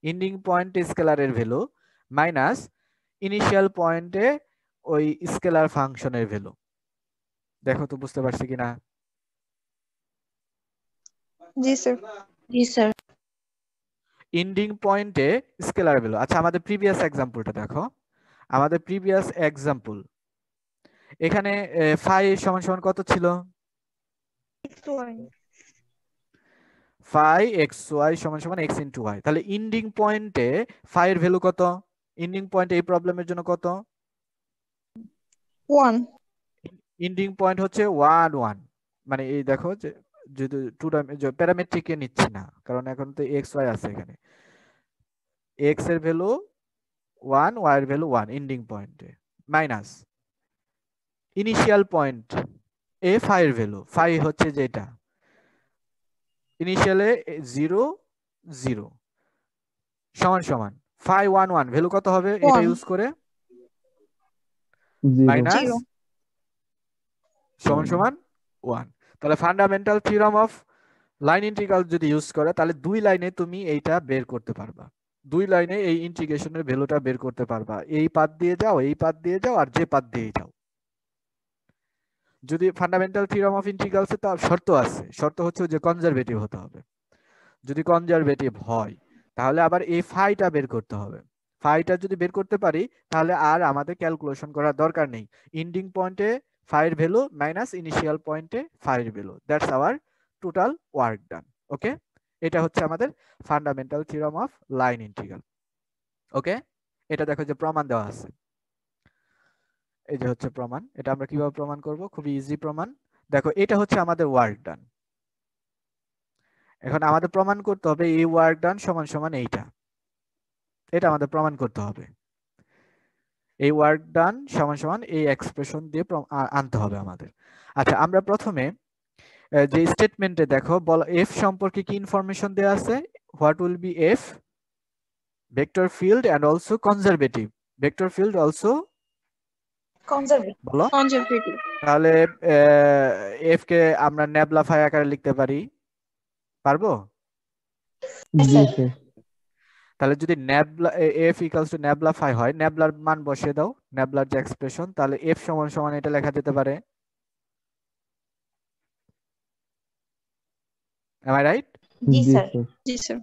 ইন্ডিং পয়েন্টে স্কেলারের ভ্যালু মাইনাস ইনিশিয়াল পয়েন্টে ওই স্কেলার ফাংশনের ভ্যালু। দেখো তো বুঝতে পারছি কিনা? জি স্যার। জি স্যার। ইন্ডিং পয়েন্টে স্কেলার ভ্যালু। আচ্ছা আমাদের প্রিভিয়াস এক্সাম্পলটা দেখো, আমাদের প্রিভিয়াস এক্সাম্পল এখানে ফাই সমান সমান কত ছিল? ফাই এক্স ওয়াই সমান সমান এক্স ইন্টু ওয়াই। তাহলে ইন্ডিং পয়েন্টে ফাই এর ভ্যালু কত? ইন্ডিং পয়েন্টে এই প্রবলেমের জন্য কত? 1। ইন্ডিং পয়েন্ট হচ্ছে 1 1, মানে এই দেখো যে যদি টু প্যারামেট্রিক এ নিচ্ছি না, কারণ এখন তো এক্স ওয়াই আছে, এখানে এক্স এর ভ্যালু 1, ওয়াই এর ভ্যালু 1 ইন্ডিং পয়েন্টে, মাইনাস ইনিশিয়াল পয়েন্ট এ ফাই এর ভ্যালু, ফাই হচ্ছে যেটা ইনিশিয়ালে 0 0 সমান সমান ফাই 1 1 ভ্যালু কত হবে এটা ইউজ করে? মাইনাস সমান সমান 1। তাহলে fundamental theorem of line integral যদি ইউজ করে তাহলে দুই লাইনে তুমি এইটা বের করতে পারবা, দুই লাইনে এই ইন্টিগ্রেশনের ভ্যালুটা বের করতে পারবা। এই পাথ দিয়ে যাও, এই পাথ দিয়ে যাও, আর যে পাথ দিয়ে যাও। যদি ফান্ডামেন্টাল থিওরাম অফ ইন্টিগ্রালস এ তার শর্ত আছে, শর্ত হচ্ছে যে কনজারভেটিভ হতে হবে। যদি কনজারভেটিভ হয় তাহলে আবার এই ফাইটা বের করতে হবে। ফাইটা যদি বের করতে পারি তাহলে আর আমাদের ক্যালকুলেশন করার দরকার নেই। ইন্ডিং পয়েন্টে ফাইর ভ্যালু মাইনাস ইনিশিয়াল পয়েন্টে ফাইর value, that's our total work done. Okay, এটা হচ্ছে আমাদের fundamental theorem of line integral. Okay, এটা দেখো যে প্রমাণ দেওয়া আছে, এই যে হচ্ছে প্রমাণ। এটা আমরা কিভাবে প্রমাণ করব? খুবই ইজি প্রমাণ। দেখো এটা হচ্ছে আমাদের ওয়ার্ক ডান। এখন আমাদের প্রমাণ করতে হবে এই ওয়ার্ক ডান সমান সমান এইটা, এটা আমাদের প্রমাণ করতে হবে। এই ওয়ার্ক ডান সমান সমান এই এক্সপ্রেশন দিয়ে আনতে হবে আমাদের। আচ্ছা আমরা প্রথমে যে স্টেটমেন্টে দেখো এফ সম্পর্কে কি ইনফরমেশন দেয়া আছে? What will be f? Vector field and also conservative. Vector field also conservative. বলো। কনজারভেটিভ। তাহলে এফ কে আমরা ন্যাবলাফাই আকারে লিখতে পারি, পারবো? জি স্যার। তাহলে যদি nabla f equals to nabla phi হয়, ন্যাবলার মান বসিয়ে দাও, ন্যাবলার যে এক্সপ্রেশন, তাহলে এফ সমান সমান এটা লেখা যেতে পারে। Am I right? G sir. জি স্যার।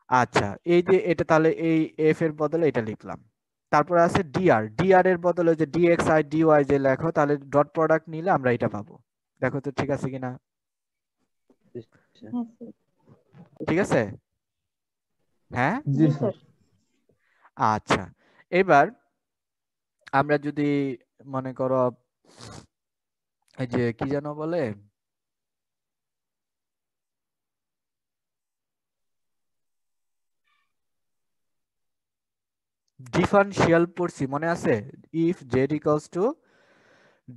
আচ্ছা এই যে এটা, তাহলে এই এফ এর বদলে এটা লিখলাম। তারপরে আছে ডিআর, ডিআর এর বদলে যে ডিএক্স আই ডিওয়াই যে লেখো, তাহলে ডট প্রোডাক্ট নিলে আমরা এটা পাবো। দেখো তো ঠিক আছে কিনা? ঠিক আছে, হ্যাঁ জি স্যার। আচ্ছা এবার আমরা যদি মনে করো এই যে কি যেন বলে, ডিফারেনশিয়াল পড়ছি মনে আছে? If z equals to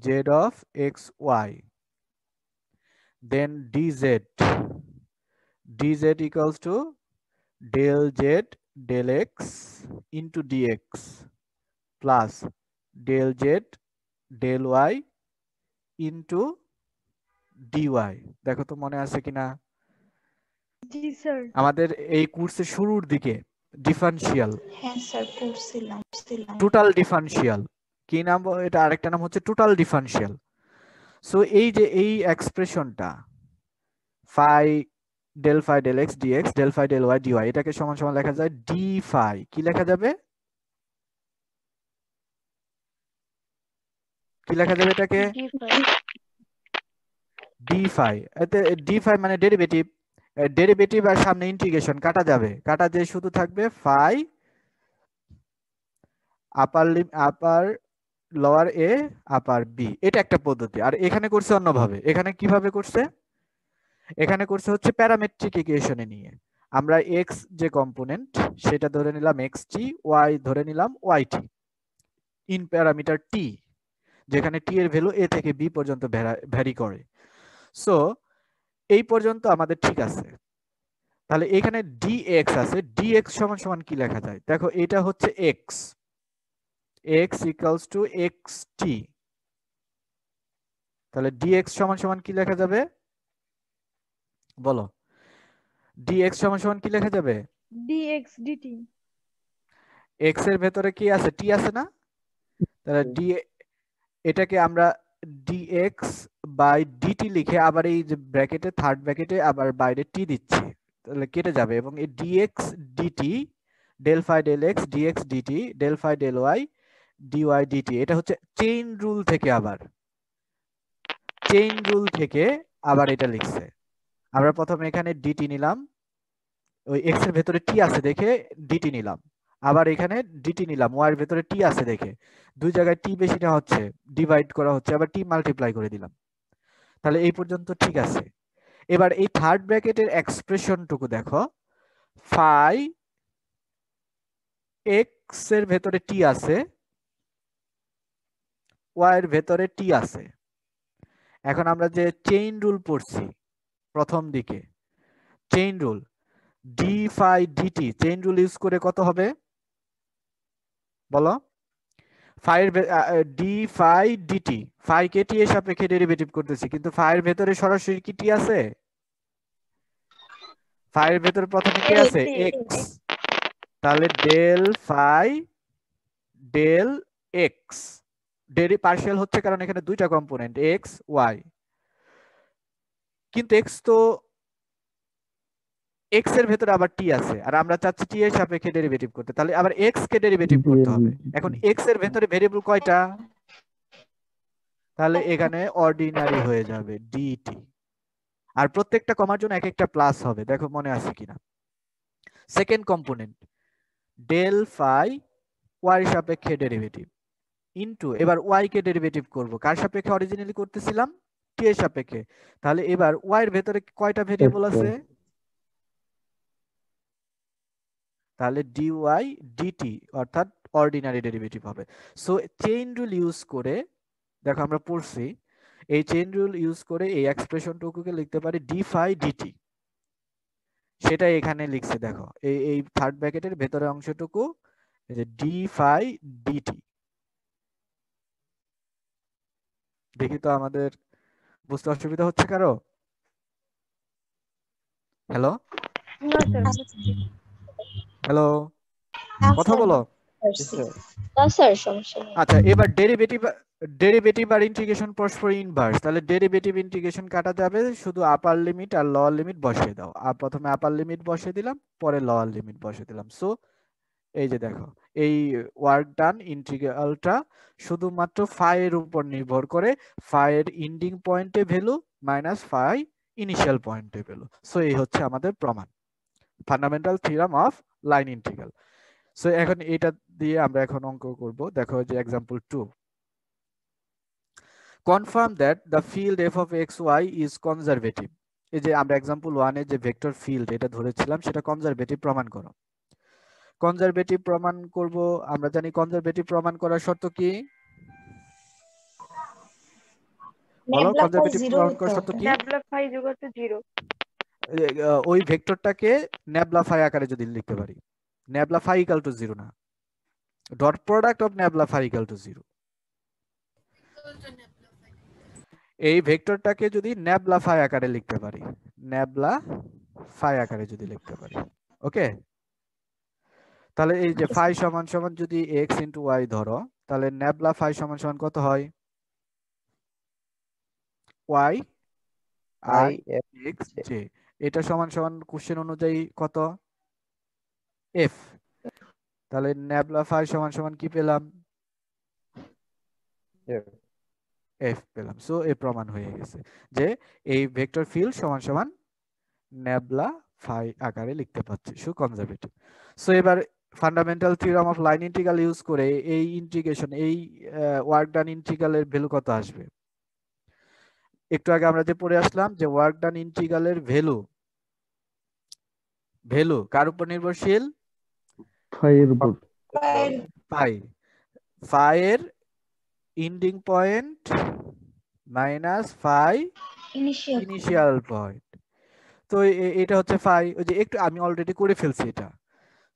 z of x y, then dz, dz equals to del z del x into dx plus del z del y into dy। দেখো তো মনে আছে কিনা? জি স্যার। আমাদের এই কোর্সের শুরুর দিকে ডিফারেনশিয়াল, হ্যাঁ স্যার পড়ছিলাম। টোটাল ডিফারেনশিয়াল, কি নাম এটা? আরেকটা নাম হচ্ছে টোটাল ডিফারেনশিয়াল। সো এই যে এই এক্সপ্রেশনটা phi del phi del X DX del phi del Y DY, এটাকে সমান সমান লেখা যায় ডি ফাই। কি লেখা যাবে? কি লেখা যাবে এটাকে? D phi. এতে ডি ফাই মানে ডেরিভেটিভ, ডেরিভেটিভ আর সামনে ইন্টিগ্রেশন কাটা যাবে, কাটা যে শুধু থাকবে phi upper lower a upper b. এটা একটা পদ্ধতি। আর এখানে করছে অন্যভাবে। এখানে কিভাবে করছে? এখানে করছে হচ্ছে প্যারামেট্রিক ইকুয়েশনে নিয়ে আমরা এক্স যে কম্পোনেন্ট সেটা ধরে নিলাম এক্স টি, ওয়াই ধরে নিলাম ওয়াই টি ইন প্যারামিটার টি, যেখানে টি এর ভ্যালু এ থেকে বি পর্যন্ত ভ্যারি করে। সো এই পর্যন্ত আমাদের ঠিক আছে। তাহলে এখানে dx আছে, dx সমান সমান কি লেখা যায়? দেখো এটা হচ্ছে x, x equals to xt। তাহলে dx সমান সমান কি লেখা যাবে বলো? dx সমান সমান কি লেখা যাবে? dx dt। x এর ভেতরে কি আছে? t আছে না? তাহলে d, এটাকে আমরা dx বাই dt লিখে আবার এই যে ব্র্যাকেটে থার্ড ব্র্যাকেটে আবার বাইরে t দিচ্ছি, তাহলে কেটে যাবে এবং এই dx dt del phi del x dx dt del phi del y dy dt, এটা হচ্ছে চেইন রুল থেকে, আবার চেইন রুল থেকে আবার এটা লিখছে। আমরা প্রথমে এখানে dt নিলাম, ওই x এর ভেতরে t আছে দেখে dt নিলাম, আবার এখানে dt নিলাম y এর ভেতরে t আছে দেখে, দুই জায়গায় t বেশি নেওয়া হচ্ছে, ডিভাইড করা হচ্ছে, আবার t মাল্টিপ্লাই করে দিলাম। তাহলে এই পর্যন্ত ঠিক আছে। এবার এই থার্ড ব্র্যাকেটের এক্সপ্রেশনটুকু দেখো, ফাই এক্স এর ভেতরে টি আছে, ওয়াই এর ভেতরে টি আছে। এখন আমরা যে চেইন রুল পড়ছি প্রথম দিকে, chain rule d phi dt, chain rule use করে কত হবে বলো? ফাই এর ডি ফাই ডিটি, ফাই কে টি এর সাপেক্ষে ডেরিভেটিভ করতেছি, কিন্তু ফাই এর ভেতরে সরাসরি কি টি আছে? ফাই এর ভেতরে প্রথমে কি আছে? এক্স। তাহলে ডেল ফাই ডেল এক্স, ডেরি পার্শিয়াল হচ্ছে কারণ এখানে দুইটা কম্পোনেন্ট এক্স ওয়াই, কিন্তু এক্স তো এক্স এর ভেতরে আবার টি আছে আর আমরা চাচ্ছি টি এর সাপেক্ষে ডেরিভেটিভ করতে, তাহলে আবার এক্স কে ডেরিভেটিভ করতে হবে। এখন এক্স এর ভেতরে ভেরিয়েবল কয়টা? তাহলে এখানে অর্ডিনারি হয়ে যাবে ডিটি, আর প্রত্যেকটা কমার জন্য এক একটা প্লাস হবে। দেখো মনে আছে কিনা? Second component del phi y সাপেক্ষে ডেরিভেটিভ ইনটু, এবার ওয়াই কে ডেরিভেটিভ করব কার সাপেক্ষে? অরিজিনালি করতেছিলাম টি এর সাপেক্ষে। তাহলে এবার ওয়াই এর ভেতরে কয়টা ভেরিয়েবল আছে? তাহলে ডিওয়াই ডিটি অর্থাৎ অর্ডিনারি ডেরিভেটিভ হবে। সো চেইন রুল ইউজ করে, দেখো আমরা পড়ছি, এই চেইন রুল ইউজ করে এই এক্সপ্রেশনটুকুকে লিখতে পারি ডি ফাই ডিটি, সেটা এখানে লিখছে। দেখো এই থার্ড ব্র্যাকেটের ভেতরে অংশটুকু এই যে ডি ফাই ডিটি। দেখি তো আমাদের বুঝতে অসুবিধা হচ্ছে কারো? হ্যালো না স্যার। হ্যালো, কথা বলো। না স্যার সমস্যা নেই। আচ্ছা, এবার ডেরিভেটিভ আর ইন্টিগ্রেশন পরস্পর ইনভার্স, তাহলে ডেরিভেটিভ ইন্টিগ্রেশন কাটা যাবে, শুধু আপার লিমিট আর লোয়ার লিমিট বসিয়ে দাও। আর প্রথমে আপার লিমিট বসিয়ে দিলাম, পরে লোয়ার লিমিট বসিয়ে দিলাম। সো এই যে দেখো এই ওয়ার্ক ডান ইন্টিগ্রালটা শুধুমাত্র ফাই এর উপর নির্ভর করে, ফাই এর ইন্ডিং পয়েন্টে ভ্যালু মাইনাস ফাই ইনিশিয়াল পয়েন্টে ভ্যালু। সো এই হচ্ছে আমাদের প্রমাণ, fundamental theorem of line integral. So এখন এটা দিয়ে আমরা এখন অঙ্ক করব। দেখো যে example 2, confirm that the field f of xy is conservative. এই যে আমরা एग्जांपल 1 এ যে ভেক্টর ফিল্ড এটা ধরেছিলাম সেটা কনজারভেটিভ প্রমাণ করো। কনজারভেটিভ প্রমাণ করব, আমরা জানি কনজারভেটিভ প্রমাণ করার শর্ত কি বলো? কনজারভেটিভ প্রমাণ করার শর্ত কি? Develop phi equal to 0। ওই ভেক্টরটাকে ন্যাবলাফাই আকারে যদি লিখতে পারি, ন্যাবলাফাই ইকুয়াল টু 0 না, dot product of nabla phi equal to 0, এই ভেক্টরটাকে যদি ন্যাবলাফাই আকারে লিখতে পারি, ন্যাবলাফাই আকারে যদি লিখতে পারি, ওকে। তাহলে এই যে ফাই সমান সমান যদি x ইনটু y ধরো, তাহলে ন্যাবলাফাই সমান সমান কত হয়, y i x j, এটা সমান সমান কোশ্চেন অনুযায়ী কত, f। তাহলে ন্যাবলাফাই সমান সমান কি পেলাম, f পেলাম। সো এ প্রমাণ হয়ে গেছে যে এই ভেক্টর ফিল্ড সমান সমান ন্যাবলাফাই আকারে লিখতে পাচ্ছি, সো কনজারভেটিভ। সো এবার fundamental theorem of line integral use করে এই ইন্টিগ্রেশন, এই ওয়ার্ক ডান ইন্টিগ্রালের ভ্যালু কত আসবে। একটু আগে আমরা যে পড়ে আসলাম যে ওয়ার্ক ডান ইন্টিগ্রালের ভ্যালু কার উপর নির্ভরশীল, ফাইয়ের উপর। ফাই এর ending point minus phi initial point. তো এটা হচ্ছে ফাই, ওই যে একটু আমি অলরেডি করে ফেলছি এটা।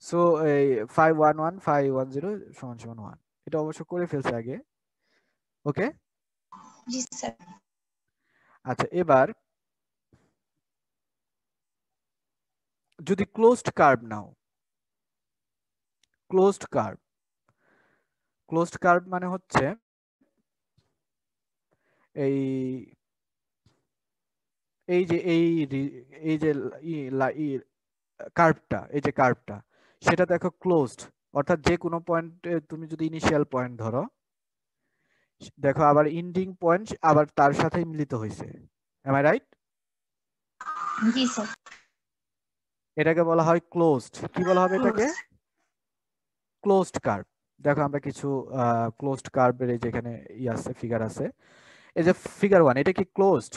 সো এই ফাই 11 ফাই 10 সমান সমান 1, এটা অবশ্য করে ফেলছি আগে, ওকে। জি স্যার। আচ্ছা, এবার যদি ক্লোজড কার্ভ নাও, ক্লোজড কার্ভ মানে হচ্ছে এই এই যে এই যে কার্ভটা, এই যে কার্ভটা সেটা দেখো ক্লোজড, অর্থাৎ যে কোনো পয়েন্টে তুমি যদি ইনিশিয়াল পয়েন্ট ধরো, দেখো আবার এন্ডিং পয়েন্ট আবার তার সাথে মিলিত হয়েছে, এম আই রাইট? জি স্যার। এটাকে বলা হয় ক্লোজড। কি বলা হবে এটাকে? Closed curve. দেখো আমরা কিছু ক্লোজড কার্ভের এই যেখানে ই আছে, ফিগার আছে, এই যে ফিগার 1, এটা কি ক্লোজড?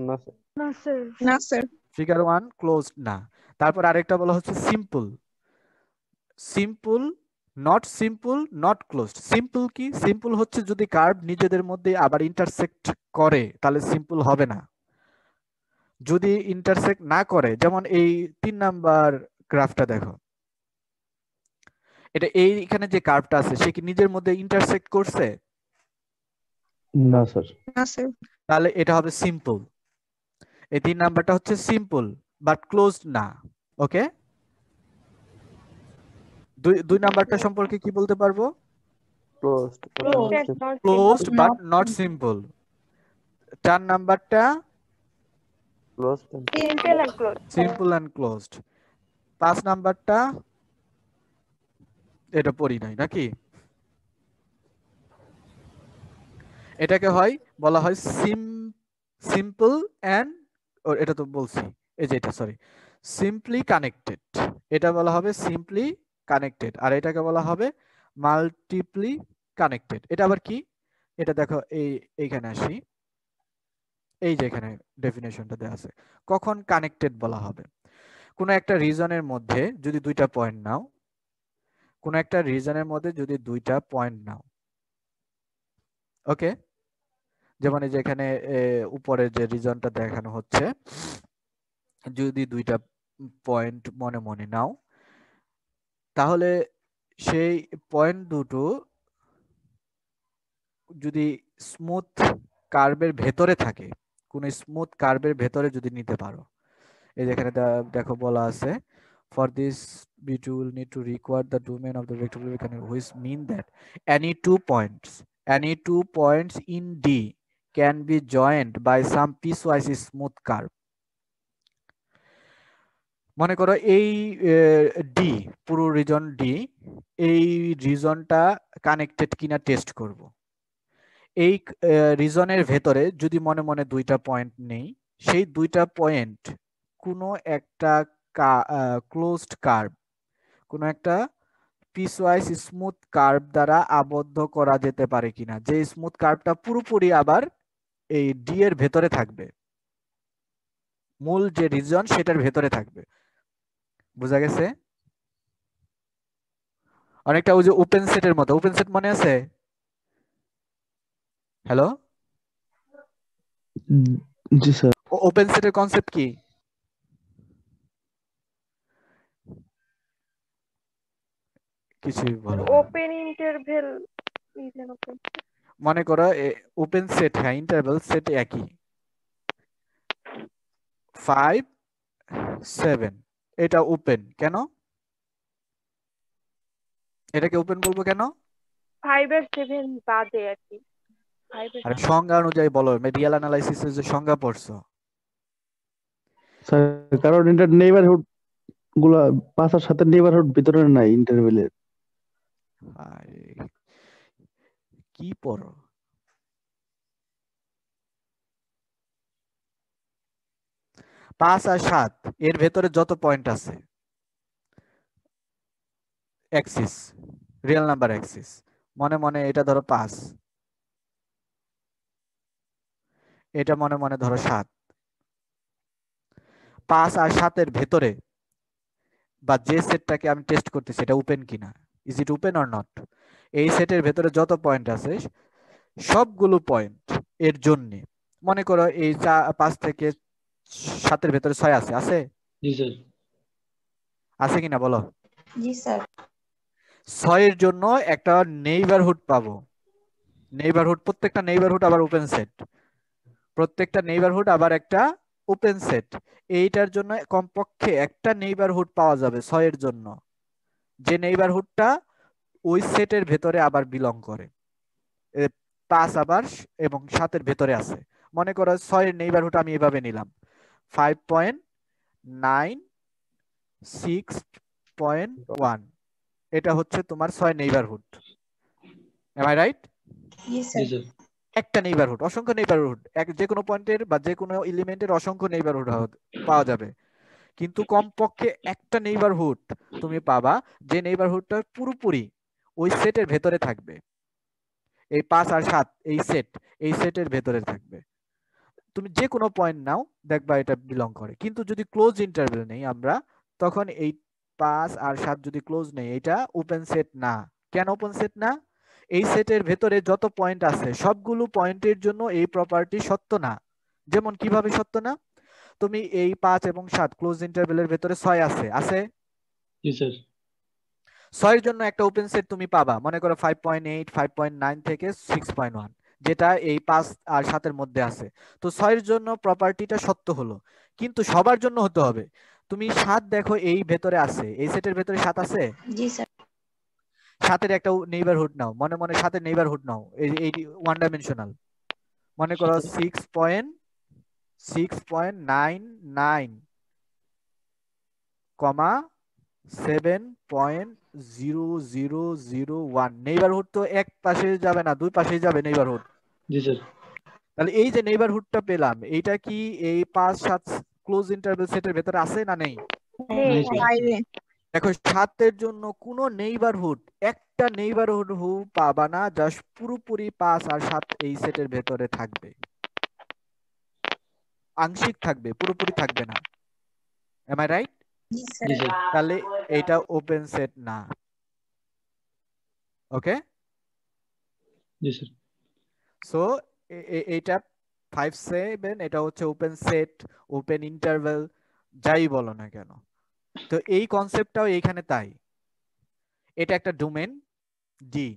না স্যার। না স্যার। না স্যার। ফিগার 1 ক্লোজড না। তারপর আরেকটা বলা হচ্ছে সিম্পল, নট ক্লোজড। সিম্পল কি? সিম্পল হচ্ছে যদি কার্ভ নিজেদের মধ্যে আবার ইন্টারসেক্ট করে তাহলে সিম্পল হবে না। যদি ইন্টারসেক্ট না করে, যেমন এই 3 নাম্বার গ্রাফটা দেখো, এটা এইখানে যে কার্ভটা আছে সে কি নিজের মধ্যে ইন্টারসেক্ট করছে? না স্যার। না স্যার। তাহলে এটা হবে সিম্পল। এই 3 নাম্বারটা হচ্ছে সিম্পল বাট ক্লোজড না, ওকে। দুই নাম্বারটা সম্পর্কে কি বলতে পারবো? Closed but not simple. 4 নাম্বারটা সিম্পল এন্ড ক্লোজড। 5 নাম্বারটা এটা পড়ি নাই নাকি, এটাকে হয় বলা হয় সিম্পল এন্ড, এটা তো বলছি, এই যে এটা সরি সিম্পলি কানেক্টেড, এটা বলা হবে সিম্পলি কানেক্টেড, আর এটাকে বলা হবে মাল্টিপলি কানেক্টেড। এটা আবার কি? এটা দেখো এইখানে আসি, এই যে এখানে ডেফিনেশনটা দেওয়া আছে। কখন কানেক্টেড বলা হবে? কোন একটা রিজনের মধ্যে যদি দুইটা পয়েন্ট নাও, কোন একটা রিজনের মধ্যে যদি দুইটা পয়েন্ট নাও, ওকে। যেমন এই যে এখানে উপরে যে রিজনটা দেখানো হচ্ছে, যদি দুইটা পয়েন্ট মনে মনে নাও, তাহলে সেই পয়েন্ট দুটো যদি স্মুথ কার্ভের ভেতরে থাকে, কোন স্মুথ কার্ভের ভেতরে যদি নিতে পারো, এই যেখানে দেখো বলা আছে for this we will need to require the domain of the vector which mean that any 2 points in D can be joined by some piecewise smooth curve। মনে করো এই ডি, পুরো রিজন ডি, এই রিজনটা কানেক্টেড কিনা test করব। এই রিজনের ভেতরে যদি মনে মনে দুইটা পয়েন্ট নেই, সেই দুইটা পয়েন্ট কোনো একটা ক্লোজড কার্ভ, কোনো একটা পিসওয়াইজ স্মুথ কার্ভ দ্বারা আবদ্ধ করা যেতে পারে কিনা, যে স্মুথ কার্ভটা পুরোপুরি আবার এই ডি এর ভেতরে থাকবে, মূল যে রিজন সেটার ভেতরে থাকবে। বুঝা গেছে? অনেকটা ওই যে ওপেন সেটের মতো। ওপেন সেট মনে আছে? হ্যালো, জি স্যার। ওপেন সেটের কনসেপ্ট কি? কিছুই বলো না। Open interval is an open. মনে করো ওপেন সেট, হ্যাঁ ইন্টারভেল সেট একই 5 7, এটা ওপেন কেন? এটাকে ওপেন বলবো কেন? 5 আর 7 বাদে আর কি। 5 আর আরে সংজ্ঞা অনুযায়ী বলো, রিয়েল অ্যানালাইসিসের যে সংজ্ঞা পড়ছো। স্যার কারণ এটা নেইবারহুড গুলা 5 আর 7 নেইবারহুড ভিতরে নাই ইন্টারভেলের। আরে, কি পড়ো? 5 আর 7 এর ভেতরে যত পয়েন্ট আছে অ্যাক্সিস, রিয়েল নাম্বার অ্যাক্সিস, মনে মনে এটা ধরো 5, এটা মনে মনে ধরো 7। 5 আর 7 এর ভেতরে বা যে সেটটাকে আমি টেস্ট করতেছি এটা ওপেন কিনা, is it open or not, এই সেটের ভেতরে যত পয়েন্ট আছে সবগুলো পয়েন্ট এর জন্য, মনে করো এই 5 থেকে 7 এর ভেতরে 6 আছে, আছে জি স্যার। আছে কিনা বলো? জি স্যার। 6 এর জন্য একটা নেইবারহুড পাবো। নেইবারহুড, প্রত্যেকটা নেইবারহুড আবার ওপেন সেট, প্রত্যেকটা নেইবারহুড আবার একটা ওপেন সেট। এইটার জন্য কমপক্ষে একটা নেইবারহুড পাওয়া যাবে 6 এর জন্য, যে নেইবারহুডটা ওই সেটের ভেতরে আবার বিলং করে। 5 আবার এবং 7 এর ভেতরে আছে। মনে করো 6 এর নেইবারহুড আমি এভাবে নিলাম 5.96.1, এটা হচ্ছে তোমার 6 নেইবারহুড। Am I right? জি জি স্যার। স্যার। একটা নেইবারহুড, অসংখ্য নেইবারহুড, যে কোনো পয়েন্টের বা যে কোনো এলিমেন্টের অসংখ্য নেইবারহুড পাওয়া যাবে, কিন্তু কমপক্ষে একটা নেইবারহুড তুমি পাবা যে নেইবারহুডটা পুরোপুরি ওই সেটের ভেতরে থাকবে। এই 5 আর 7 এই সেটের ভেতরে থাকবে। তুমি যে কোনো পয়েন্ট নাও দেখবা এটা বিলং করে। কিন্তু যদি ক্লোজ ইন্টারভেল নেই আমরা, তখন এই 5 আর 7 যদি ক্লোজ নেই, এটা ওপেন সেট না। কেন ওপেন সেট না? এই সেটের ভেতরে যত পয়েন্ট আছে সবগুলো পয়েন্টের জন্য এই প্রপার্টি সত্য না। যেমন কিভাবে সত্য না? তুমি এই 5 এবং 7 ক্লোজ ইন্টারভেলের ভেতরে 6 আছে, আছে জি স্যার। 6 এর জন্য একটা ওপেন সেট তুমি পাবা, মনে করো 5.8 5.9 থেকে 6.1, যেটা এই 5 আর 7 এর মধ্যে আছে। তো 6 এর জন্য প্রপার্টিটা সত্য হলো, কিন্তু সবার জন্য হতে হবে। তুমি 7 দেখো এই ভেতরে আছে, এই সেটের ভেতরে 7 আছে, জি স্যার। 7 এর একটা নেইবারহুড নাও, মনে মনে 7 এর নেইবারহুড নাও, এই ওয়ান ডাইমেনশনাল, মনে করো 6.99, 7.0001। নেইবারহুড তো এক পাশে যাবে না, দুই পাশে যাবে নেইবারহুড। জি স্যার। তাহলে এই যে নেইবারহুডটা পেলাম, এইটা কি এই 5 7 ক্লোজ ইন্টারভেল সেটের ভেতরে আছে না নেই? নেই স্যার। দেখো 7 এর জন্য কোনো নেইবারহুড, একটা নেইবারহুড পাবা না যা পুরোপুরি 5 আর 7 এই সেটের ভেতরে থাকবে। আংশিক থাকবে, পুরোপুরি থাকবে না। Am I right? জি স্যার। জি স্যার। তাহলে এটা ওপেন সেট না। ওকে, জি স্যার। সো এইটা 5 7 এটা হচ্ছে ওপেন সেট, ওপেন ইন্টারভেল, যাই বলো না কেন। তো এই কনসেপ্টটাও এইখানে তাই। এটা একটা ডোমেন ডি,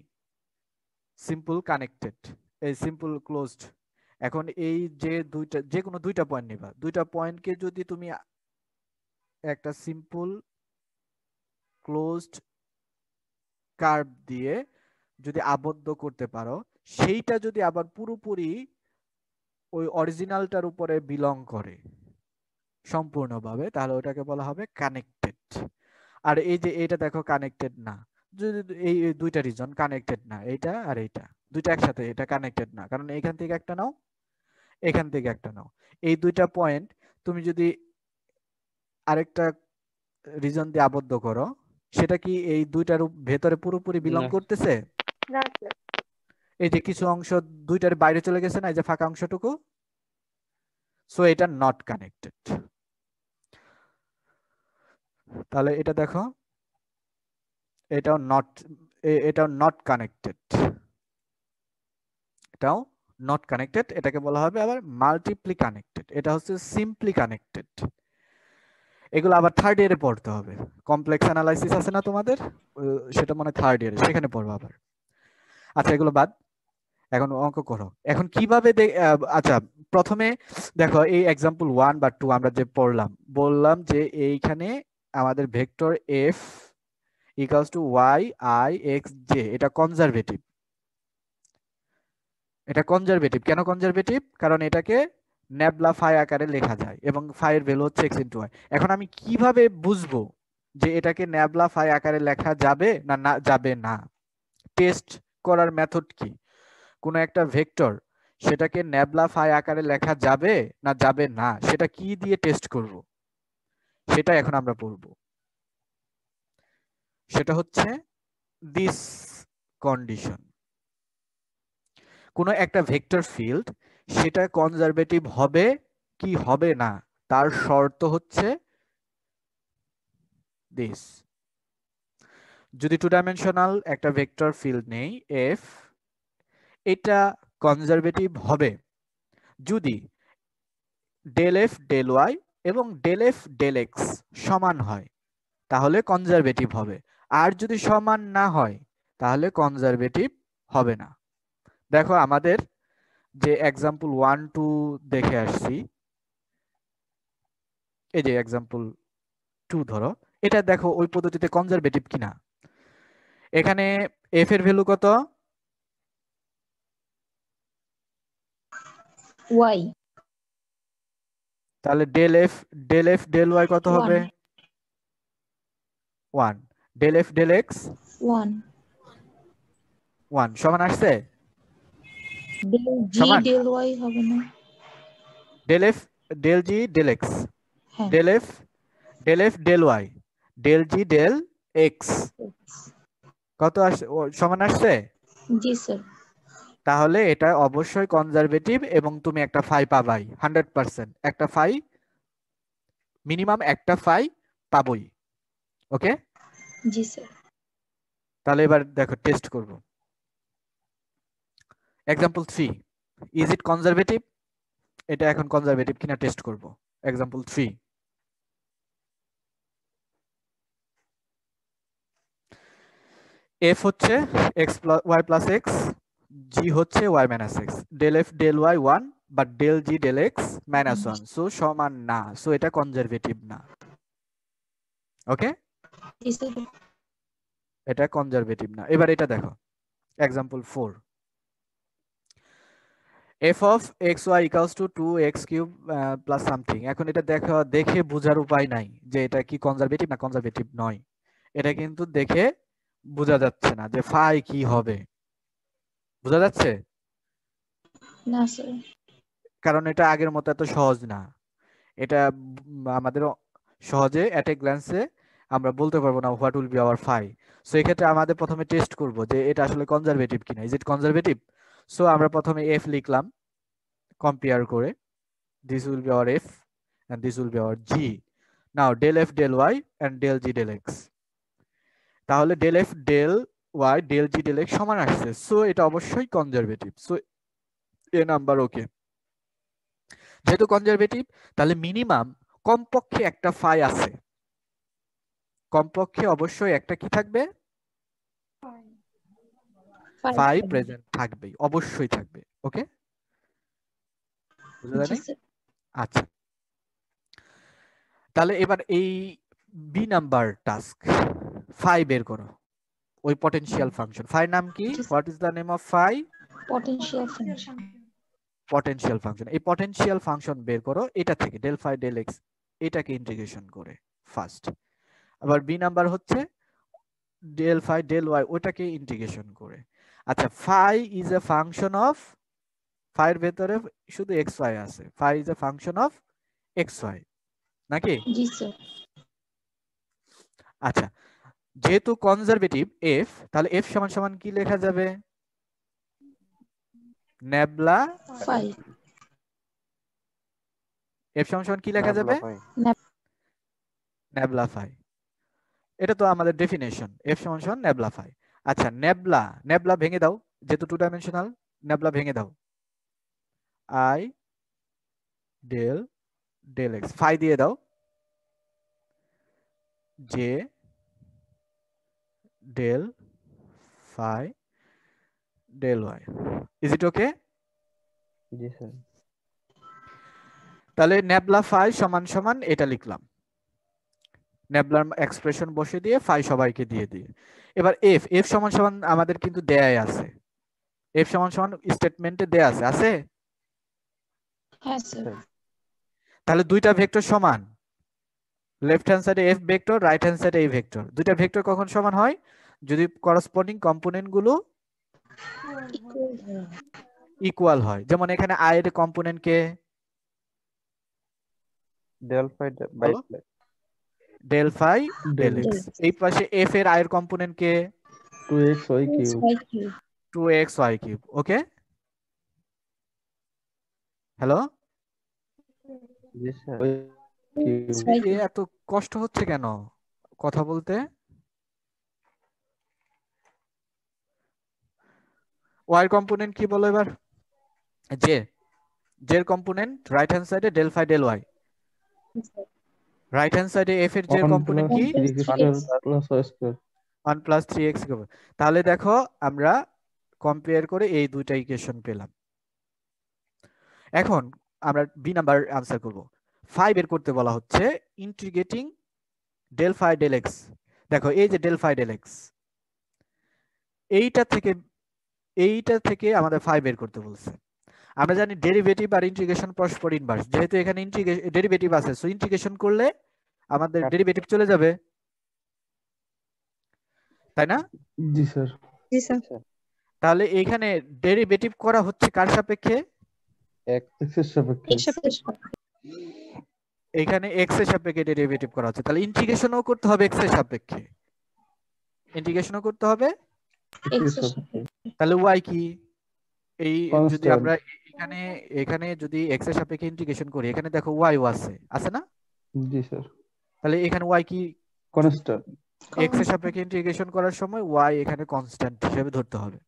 সিম্পল কানেক্টেড, এই সিম্পল ক্লোজড। এখন এই যে দুইটা, যে কোনো দুইটা পয়েন্ট নিবা, দুইটা পয়েন্টকে যদি তুমি একটা সিম্পল ক্লোজড কার্ভ দিয়ে যদি আবদ্ধ করতে পারো, সেইটা যদি আবার পুরোপুরি ওই অরিজিনালটার উপরে বিলং করে সম্পূর্ণভাবে, তাহলে ওটাকে বলা হবে কানেক্টেড। আর এই যে এটা দেখো কানেক্টেড না, যদি এই দুইটা রিজন কানেক্টেড না, এইটা আর এইটা দুইটা একসাথে, এটা কানেক্টেড না, কারণ এখান থেকে একটা নাও, এখান থেকে একটা নাও, এই দুইটা পয়েন্ট তুমি যদি আরেকটা রিজন দিয়ে আবদ্ধ করো, সেটা কি এই দুইটার ভেতরে পুরোপুরি বিলং না। করতেছে? না স্যার। এই যে কিছু অংশ দুইটার বাইরে চলে গেছে না, এই যে ফাঁকা অংশটুকু, সো এটা নট কানেক্টেড। তাহলে এটা দেখো, এটাও নট কানেক্টেড, এটাও নট কানেক্টেড, এটাকে বলা হবে আবার মাল্টিপ্লি কানেক্টেড, এটা হচ্ছে সিম্পলি কানেক্টেড। এগুলো আবার থার্ড ইয়ারে পড়তে হবে। কমপ্লেক্স অ্যানালাইসিস আছে না তোমাদের, সেটা মনে থার্ড ইয়ারে, সেখানে পড়বো আবার। আচ্ছা এগুলো বাদ, এখন অঙ্ক করো। এখন কিভাবে আচ্ছা প্রথমে দেখো এই एग्जांपल 1 বা 2 আমরা যে পড়লাম, বললাম যে এইখানে আমাদের vector f equals to y i x j, এটা কনজারভেটিভ। এটা কনজারভেটিভ কেন কনজারভেটিভ? কারণ এটাকে নেবলা ফাই আকারে লেখা যায় এবং ফাই এর ভ্যালু হচ্ছে x * y। এখন আমি কিভাবে বুঝবো যে এটাকে নেবলা ফাই আকারে লেখা যাবে না না যাবে না? টেস্ট করার মেথড কি? কোন একটা ভেক্টর সেটাকে নেবলা ফাই আকারে লেখা যাবে না যাবে না, সেটা কি দিয়ে টেস্ট করব? সেটা এখন আমরা পড়ব। সেটা হচ্ছে দিস কন্ডিশন। কোন একটা ভেক্টর ফিল্ড সেটা কনজারভেটিভ হবে কি হবে না, তার শর্ত হচ্ছে দিস। যদি টু ডাইমেনশনাল একটা ভেক্টর ফিল্ড নেই f, এটা কনজারভেটিভ হবে যদি del f del y এবং del f del x সমান হয়, তাহলে কনজারভেটিভ হবে। আর যদি সমান না হয় তাহলে কনজারভেটিভ হবে না। দেখো আমাদের যে एग्जांपल 1 2 দেখে আসছি, এই যে एग्जांपल 2 ধরো, এটা দেখো ওই পদ্ধতিতে কনজারভেটিভ কিনা। এখানে f এর ভ্যালু কত? y তাহলে del f del y কত হবে? 1। del f del x 1 1 সমান আসছে? del g সমান? del y হবে না? del f del g del x, হ্যাঁ del f del y del g del x কত আসছে? সমান আসছে? জি স্যার। তাহলে এটা অবশ্যই কনজারভেটিভ এবং তুমি একটা ফাই পাবাই 100%। একটা ফাই মিনিমাম একটা ফাই পাবোই। ওকে, জি স্যার। তাহলে এবার দেখো টেস্ট করব। Example 3, is it conservative? এটা এখন কনজারভেটিভ কিনা টেস্ট করব। एग्जांपल 3, f হচ্ছে x y plus x, g হচ্ছে y minus x, del f del y 1 but del g del x minus 1, so সমান না, সো এটা কনজারভেটিভ না। ওকে, জি স্যার। এটা কনজারভেটিভ না। এবার এটা দেখো example 4, f of xy equals to 2x cube plus something। এখন এটা দেখে বোঝার উপায় নাই যে এটা কি কনজারভেটিভ না কনজারভেটিভ নয়। এটা কিন্তু দেখে বোঝা যাচ্ছে না যে ফাই কি হবে, বোঝা যাচ্ছে? না স্যার। কারণ এটা আগের মতো এত সহজ না। এটা আমাদের সহজে এট এ গ্ল্যান্সে আমরা বলতে পারবো না what will be our phi. So এই ক্ষেত্রে আমাদের প্রথমে টেস্ট করব যে এটা আসলে কনজারভেটিভ কিনা, ইজ ইট কনজারভেটিভ। সো আমরা প্রথমে f লিখলাম কম্পেয়ার করে, this will be our f and this will be our g. Now del f del y and del g del x, তাহলে del f del y del g del x সমান আসছে, so এটা অবশ্যই conservative. So এ number okay. যেহেতু conservative তাহলে minimum কমপক্ষে একটা phi আছে, কমপক্ষে অবশ্যই একটা কি থাকবে? ফাই প্রেজেন্ট থাকবেই, অবশ্যই থাকবে। ওকে, বুঝা জি যায়? স্যার। আচ্ছা, তাহলে এবার এই বি নাম্বার টাস্ক, ফাই বের করো, ওই পটেনশিয়াল ফাংশন। ফাই নাম কি? What is the name of phi? Potential function. Potential function. এই পটেনশিয়াল ফাংশন বের করো এটা থেকে, ডেল ফাই ডেল এক্স, এটাকে ইন্টিগ্রেশন করে ফার্স্ট। আবার বি নাম্বার হচ্ছে ডেল ফাই ডেল ওয়াই, ওটাকে ইন্টিগ্রেশন করে। আচ্ছা, phi is a function of, ফাইয়ের ভেতরে শুধু এক্স ওয়াই আছে, phi is a function of x Y নাকি? জি স্যার। আচ্ছা, যেহেতু কনজারভেটিভ এফ, তাহলে এফ সমান সমান কি লেখা যাবে? Nabla phi. এফ সমান সমান কি লেখা যাবে? Nabla phi. এটা তো আমাদের ডেফিনেশন, এফ সমান সমান নেবলা ফাই। আচ্ছা, নেবলা ভেঙে দাও, যেহেতু টু ডাইমেনশনাল, নেবলা ভেঙে দাও। I del del x, phi দিয়ে দাও, j del phi del y. Is it okay? জি স্যার। তাহলে নেবলা ফাই সমান সমান এটা লিখলাম, নেবলার এক্সপ্রেশন বসে দিয়ে ফাই সবাইকে দিয়ে দিয়ে। এবার এফ, এফ সমান সমান আমাদের কিন্তু দেয়াই আছে, এফ সমান সমান স্টেটমেন্টে দেয়া আছে, আছে? হ্যাঁ স্যার। তাহলে দুইটা ভেক্টর সমান, লেফট হ্যান্ড সাইডে এফ ভেক্টর, রাইট হ্যান্ড সাইডে এই ভেক্টর, দুইটা ভেক্টর কখন সমান হয়? যদি করসপন্ডিং কম্পোনেন্ট গুলো ইকুয়াল হয়। যেমন এখানে আই এর কম্পোনেন্ট কে? ডেল ফাই বাই বলো। Del phi del del x. এই পাশে এফ এর আই এর কম্পোনেন্ট কে? 2x y cube. 2xy cube. Okay, hello, জি স্যার। এ এত কষ্ট হচ্ছে কেন কথা বলতে? ওয়াই কম্পোনেন্ট কি বলো এবার? জে, জের কম্পোনেন্ট রাইট হ্যান্ড সাইডে del phi del y, right hand সাইডে এফ এর জের কম্পোনেন্ট কি? 1 প্লাস 3x। তাহলে দেখো আমরা কম্পেয়ার করে এই দুইটা ইকুয়েশন পেলাম। এখন আমরা বি নাম্বার আনসার করব। 5 বের করতে বলা হচ্ছে integrating del phi del x. দেখো এই যে ডেল ফাই ডেল এক্স, এইটা থেকে আমাদের 5 বের করতে বলছে। আমরা জানি ডেরিভেটিভ আর ইন্টিগ্রেশন পরস্পর ইনভার্স, যেহেতু এখানে ডেরিভেটিভ আছে, সো ইন্টিগ্রেশন করলে আমাদের ডেরিভেটিভ চলে যাবে, তাই না? জি স্যার। জি স্যার। তাহলে এইখানে ডেরিভেটিভ করা হচ্ছে কার সাপেক্ষে? x এর সাপেক্ষে। এখানে x এর সাপেক্ষে ডেরিভেটিভ করা হচ্ছে, তাহলে ইন্টিগ্রেশনও করতে হবে x এর সাপেক্ষে, ইন্টিগ্রেশনও করতে হবে। x এর সাপেক্ষে। তাহলে y কি? এই যদি Constant. আমরা এখানে যদি x এর সাপেক্ষে ইন্টিগ্রেশন করি, এখানে দেখো y ও আছে না? জি স্যার। তাহলে এখানে y কি? কনস্ট্যান্ট। x এর সাপেক্ষে ইন্টিগ্রেশন করার সময় y এখানে কনস্ট্যান্ট হিসেবে ধরতে হবে।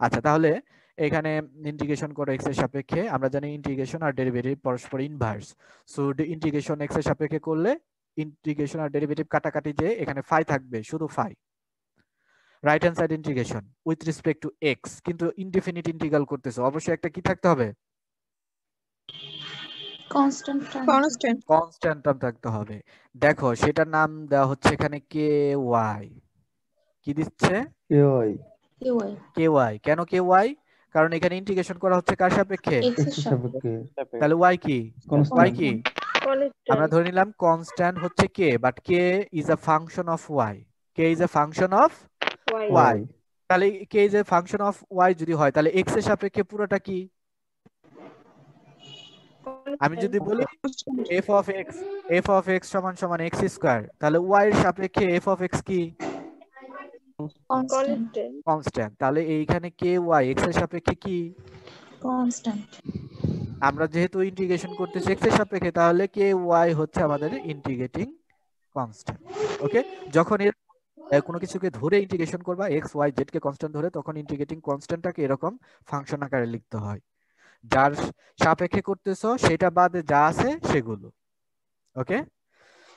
আচ্ছা, তাহলে এখানে ইন্টিগ্রেশন করে x এর সাপেক্ষে, আমরা জানি ইন্টিগ্রেশন আর ডেরিভেটিভ পরস্পর ইনভার্স, সো ইন্টিগ্রেশন x এর সাপেক্ষে করলে ইন্টিগ্রেশন আর ডেরিভেটিভ কাটাকাটি, যে এখানে ফাই থাকবে, শুধু phi. Right hand side integration with respect to x, কিন্তু ইনডিফিনিট ইন্টিগ্রাল করতেছে, অবশ্যই একটা কি থাকতে হবে? কনস্ট্যান্ট কনস্ট্যান্ট টার্ম থাকতে হবে। দেখো সেটার নাম দেওয়া হচ্ছে এখানে কে ওয়াই। কি দিচ্ছে? কে ওয়াই। কেন কে ওয়াই? কারণ এখানে ইন্টিগ্রেশন করা হচ্ছে কার সাপেক্ষে? x এর সাপেক্ষে। তাহলে ওয়াই কি? ওয়াই কি? Constant. আমরা ধরে নিলাম কনস্ট্যান্ট হচ্ছে K, but K is a function of y. K is a function of Why? Y. তাহলে K is a function of y যদি হয়, তাহলে এক্স এর সাপেক্ষে পুরোটা কি? আমি যদি বলি এফ অফ এক্স সমান সমান এক্স স্কয়ার, তাহলে ওয়াই এর সাপেক্ষে এফ অফ এক্স কি? কনস্ট্যান্ট। কনস্ট্যান্ট। তাহলে এইখানে কে ওয়াই এক্স এর সাপেক্ষে কি? কনস্ট্যান্ট। আমরা যেহেতু ইন্টিগ্রেশন করতেছি এক্স এর সাপেক্ষে, তাহলে কে ওয়াই হচ্ছে আমাদের ইন্টিগ্রেটিং কনস্ট্যান্ট। ওকে, যখন এর কোনো কিছুকে ধরে ইন্টিগ্রেশন করবা, এক্স ওয়াই জেড কে কনস্ট্যান্ট ধরে, তখন ইন্টিগ্রেটিং কনস্ট্যান্টটাকে এরকম ফাংশন আকারে লিখতে হয়, যার সাপেক্ষে করতেছো সেটা বাদে যা আছে সেগুলো। ওকে,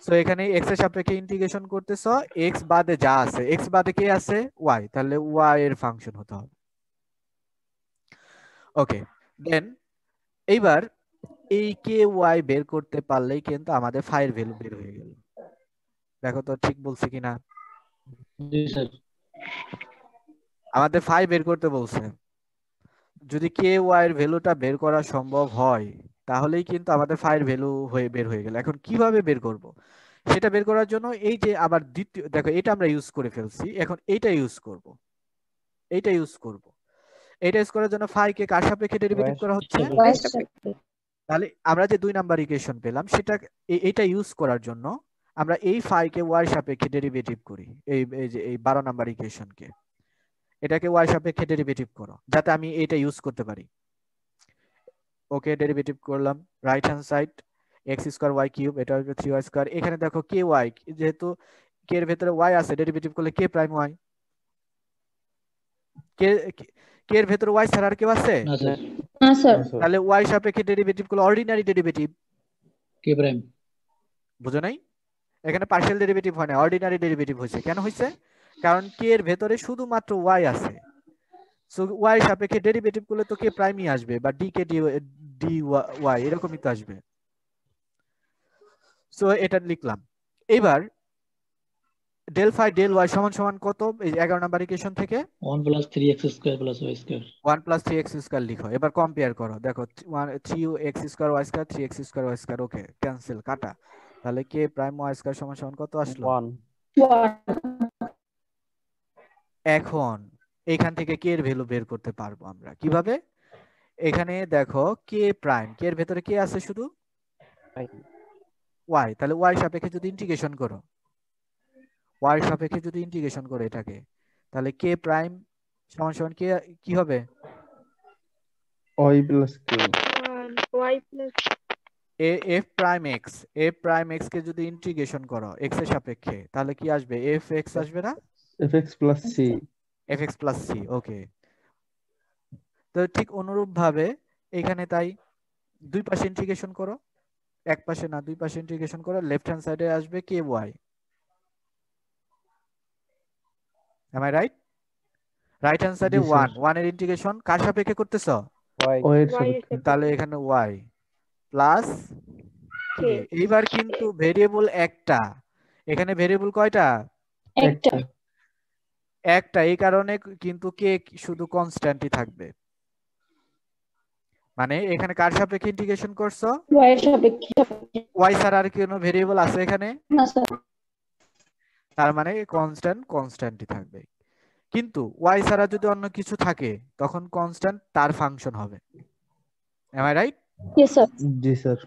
সো এখানে এক্স এর সাপেক্ষে ইন্টিগ্রেশন করতেছো, এক্স বাদে যা আছে, এক্স বাদে কে আছে? ওয়াই, তাহলে ওয়াই এর ফাংশন হতে হবে। ওকে, দেন এইবার এই কে ওয়াই বের করতে পারলেই কিন্তু আমাদের ফাই এর ভ্যালু বের হয়ে গেল। দেখো তো ঠিক বলছি কিনা? জি স্যার। আমাদের ফাই বের করতে বলছে, যদি কে ওয়াই এর ভ্যালুটা বের করা সম্ভব হয়, তাহলেই কিন্তু আমাদের ফাই এর ভ্যালু বের হয়ে গেল। এখন কিভাবে বের করব? সেটা বের করার জন্য এই যে আবার দ্বিতীয়, দেখো এটা আমরা ইউজ করে ফেলছি, এখন এইটা ইউজ করব, এইটা ইউজ করব। এইটা ইউজ করার জন্য ফাই কে কার সাপেক্ষে ডেরিভেটিভ করা হচ্ছে? y এর সাপেক্ষে। তাহলে আমরা যে 2 নাম্বার ইকুয়েশন পেলাম, সেটা এইটা ইউজ করার জন্য আমরা এই ফাই কে ওয়াই সাপেক্ষে ডেরিভেটিভ করি। এই যে এই 12 নাম্বার ইকুয়েশনকে, এটাকে ওয়াই সাপেক্ষে ডেরিভেটিভ করো, যাতে আমি এটা ইউজ করতে পারি। ওকে, ডেরিভেটিভ করলাম, right hand side x square y cube, এটা হবে 3y স্কয়ার। এখানে দেখো কে ওয়াই, যেহেতু কে এর ভেতরে ওয়াই আছে, ডেরিভেটিভ করলে কে প্রাইম ওয়াই, কে এর ভেতরে ওয়াই ছাড়া আর কেউ আছে? না স্যার না স্যার তাহলে ওয়াই সাপেক্ষে ডেরিভেটিভ গুলো অর্ডিনারি ডেরিভেটিভ, কে প্রাইম বুঝো নাই? এখানে পার্শিয়াল ডেরিভেটিভ হয় না, অর্ডিনারি ডেরিভেটিভ হয়েছে। কেন হয়েছে? কারণ কে এর ভেতরে শুধুমাত্র ওয়াই আছে। সো ওয়াই সাপেক্ষে ডেরিভেটিভ গুলো তো কে প্রাইমই আসবে, বা ডি কে ডি ওয়াই এরকমই তো আসবে। সো এটা লিখলাম। এবার ডেল ফাই ডেল ওয়াই সমান সমান কত? এই 11 নাম্বার ইকুয়েশন থেকে 1 + 3x² + y² 1 + 3x² লিখো। এবার কম্পেয়ার করো, দেখো 3x² y² 3x² y², ওকে ক্যান্সেল, কাটা। তাহলে কে প্রাইম y² সমান সমান কত আসলো? 1 এখন এখান থেকে কে এর ভ্যালু বের করতে পারবো আমরা কিভাবে? এখানে দেখো কে প্রাইম, কে এর ভেতরে কে আছে শুধু ওয়াই, তাহলে ওয়াই সাপেক্ষে যদি ইন্টিগ্রেশন করো, ওয়াই সাপেক্ষে যদি ইন্টিগ্রেশন করো এটাকে, তাহলে কে প্রাইম সমান সমান কে কি হবে? y plus K y plus f prime x, f prime x কে যদি ইন্টিগ্রেশন করো এক্স এর সাপেক্ষে, তাহলে কি আসবে? এফ এক্স আসবে না? fx plus c f x plus c, okay. তো ঠিক অনুরূপ ভাবে এখানে তাই দুই পাশে ইন্টিগ্রেশন করো, এক পাশে না দুই পাশে ইন্টিগ্রেশন করো, লেফট হ্যান্ড সাইডে আসবে K y. Am I right? Right hand সাইডে জি স্যার 1 এর ইন্টিগ্রেশন কার সাপেক্ষে করতেছো? y y এর ওয়াই সাপেক্ষে তাহলে এখানে ওয়াই প্লাস কে। কে এইবার কিন্তু ভেরিয়েবল একটা, এখানে ভেরিয়েবল কয়টা? একটা একটা, এই কারণে কিন্তু কে শুধু কনস্ট্যান্টই থাকবে। মানে এখানে কার সাপেক্ষে ইন্টিগ্রেশন করছো? y এর সাপেক্ষে ওয়াই ছাড়া আর কোনো ভেরিয়েবল আছে এখানে? না স্যার তার মানে কনস্ট্যান্ট কনস্ট্যান্টই থাকবে। কিন্তু ওয়াই ছাড়া যদি অন্য কিছু থাকে তখন কনস্ট্যান্ট তার ফাংশন হবে। Am I right? Yes sir জি স্যার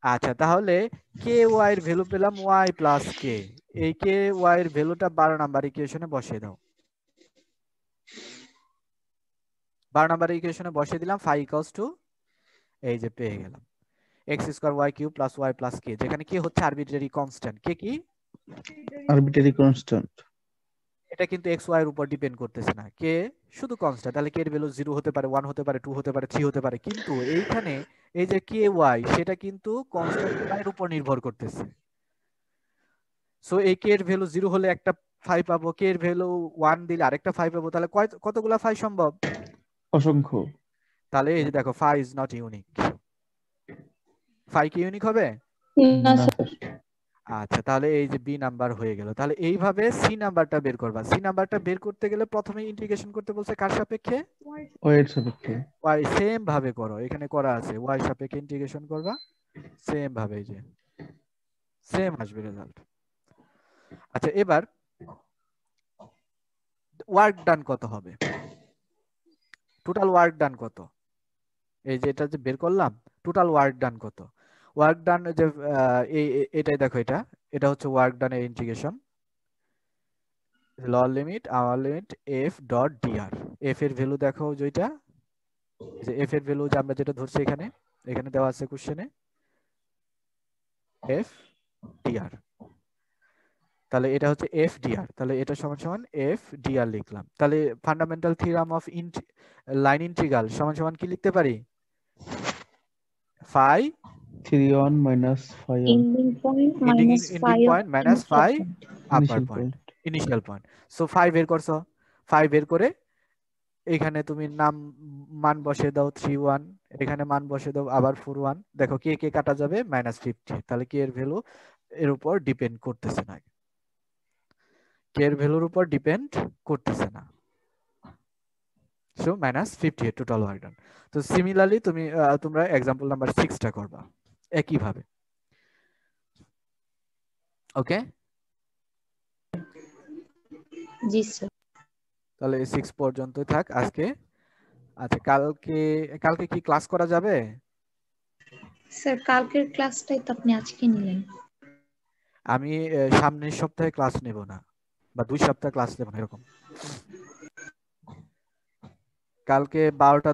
আচ্ছা, তাহলে কে ওয়াই এর ভ্যালু পেলাম ওয়াই প্লাস কে। এই কে ওয়াই এর ভ্যালুটা 12 নাম্বার ইকুয়েশনে বসিয়ে দাও। 12 নাম্বার ইকুয়েশনে বসিয়ে দিলাম, ফাই ইকুয়ালস টু এই যে পেয়ে গেলাম x² y³ + y + k, যেখানে কে হচ্ছে আরবিট্রারি কনস্ট্যান্ট। কে কি? আরবিটারি কনস্ট্যান্ট এটা কিন্তু x y এর উপর ডিপেন্ড করতেছে না, কে শুধু কনস্ট্যান্ট। তাহলে কে এর ভ্যালু 0 হতে পারে, 1 হতে পারে, 2 হতে পারে, 3 হতে পারে, কিন্তু এইখানে এই যে কে ওয়াই সেটা কিন্তু কনস্ট্যান্ট এর উপর নির্ভর করতেছে। সো এই কে এর ভ্যালু 0 হলে একটা ফাই পাবো, কে এর ভ্যালু 1 দিলে আরেকটা ফাই পাবো, তাহলে কতগুলা ফাই সম্ভব? অসংখ্য তাহলে এই যে দেখো phi is not unique. Phi কি ইউনিক হবে? না না স্যার স্যার আচ্ছা, তাহলে এই যে বি নাম্বার হয়ে গেল। তাহলে এইভাবে সি নাম্বারটা বের করবা। সি নাম্বারটা বের করতে গেলে প্রথমে ইন্টিগ্রেশন করতে বলছে কার সাপেক্ষে? y এর সাপেক্ষে ওয়াই, সেম ভাবে করো, এখানে করা আছে ওয়াই সাপেক্ষে ইন্টিগ্রেশন করবা, সেম ভাবে, এই যে সেম আসবে রেজাল্ট। আচ্ছা, এবার ওয়ার্ক ডান কত হবে? টোটাল ওয়ার্ক ডান কত? এই যে এটা যে বের করলাম, টোটাল ওয়ার্ক ডান কত? ওয়ার্ক ডান যে এটাই দেখো, এটা হচ্ছে ওয়ার্ক ডানের integration, lower limit upper limit f dot dr. F এর ভ্যালু দেখো যেটা, যে এফ এর ভ্যালু যে আমরা যেটা ধরছি এখানে, এখানে দেওয়া আছে কোশ্চেনে এফ ডিআর। তাহলে এটা হচ্ছে এফ ডিআর, তাহলে এটা সমান সমান এফ ডিআর লিখলাম। তাহলে fundamental theorem of line integral সমান সমান কি লিখতে পারি? Phi 3 1 minus 5 ending point ending minus ending 5 point minus initial 5 point. Upper initial point, point initial point. So 5 বের করছো, 5 বের করে এখানে তুমি নাম মান বসিয়ে দাও 3 1, এখানে মান বসিয়ে দাও আবার 4 1। দেখো কে কে কাটা যাবে -50, তাহলে কে এর ভ্যালু এর উপর ডিপেন্ড করতেছে না, কে এর ভ্যালুর উপর ডিপেন্ড করতেছে না। সো -50 টোটাল ওয়ার্ক ডান। তো সিমিলারলি তোমরা एग्जांपल নাম্বার 6 টা করবা একই ভাবে। ওকে, জি স্যার তাহলে 6 পর্যন্তই থাক আজকে। আচ্ছা, কালকে কি ক্লাস করা যাবে? স্যার কালকের ক্লাসটাই তো আপনি আজকে নিলেন। আমি সামনের সপ্তাহে ক্লাস নেব না, বা 2 সপ্তাহ ক্লাস নেব না এরকম। কালকে 12টা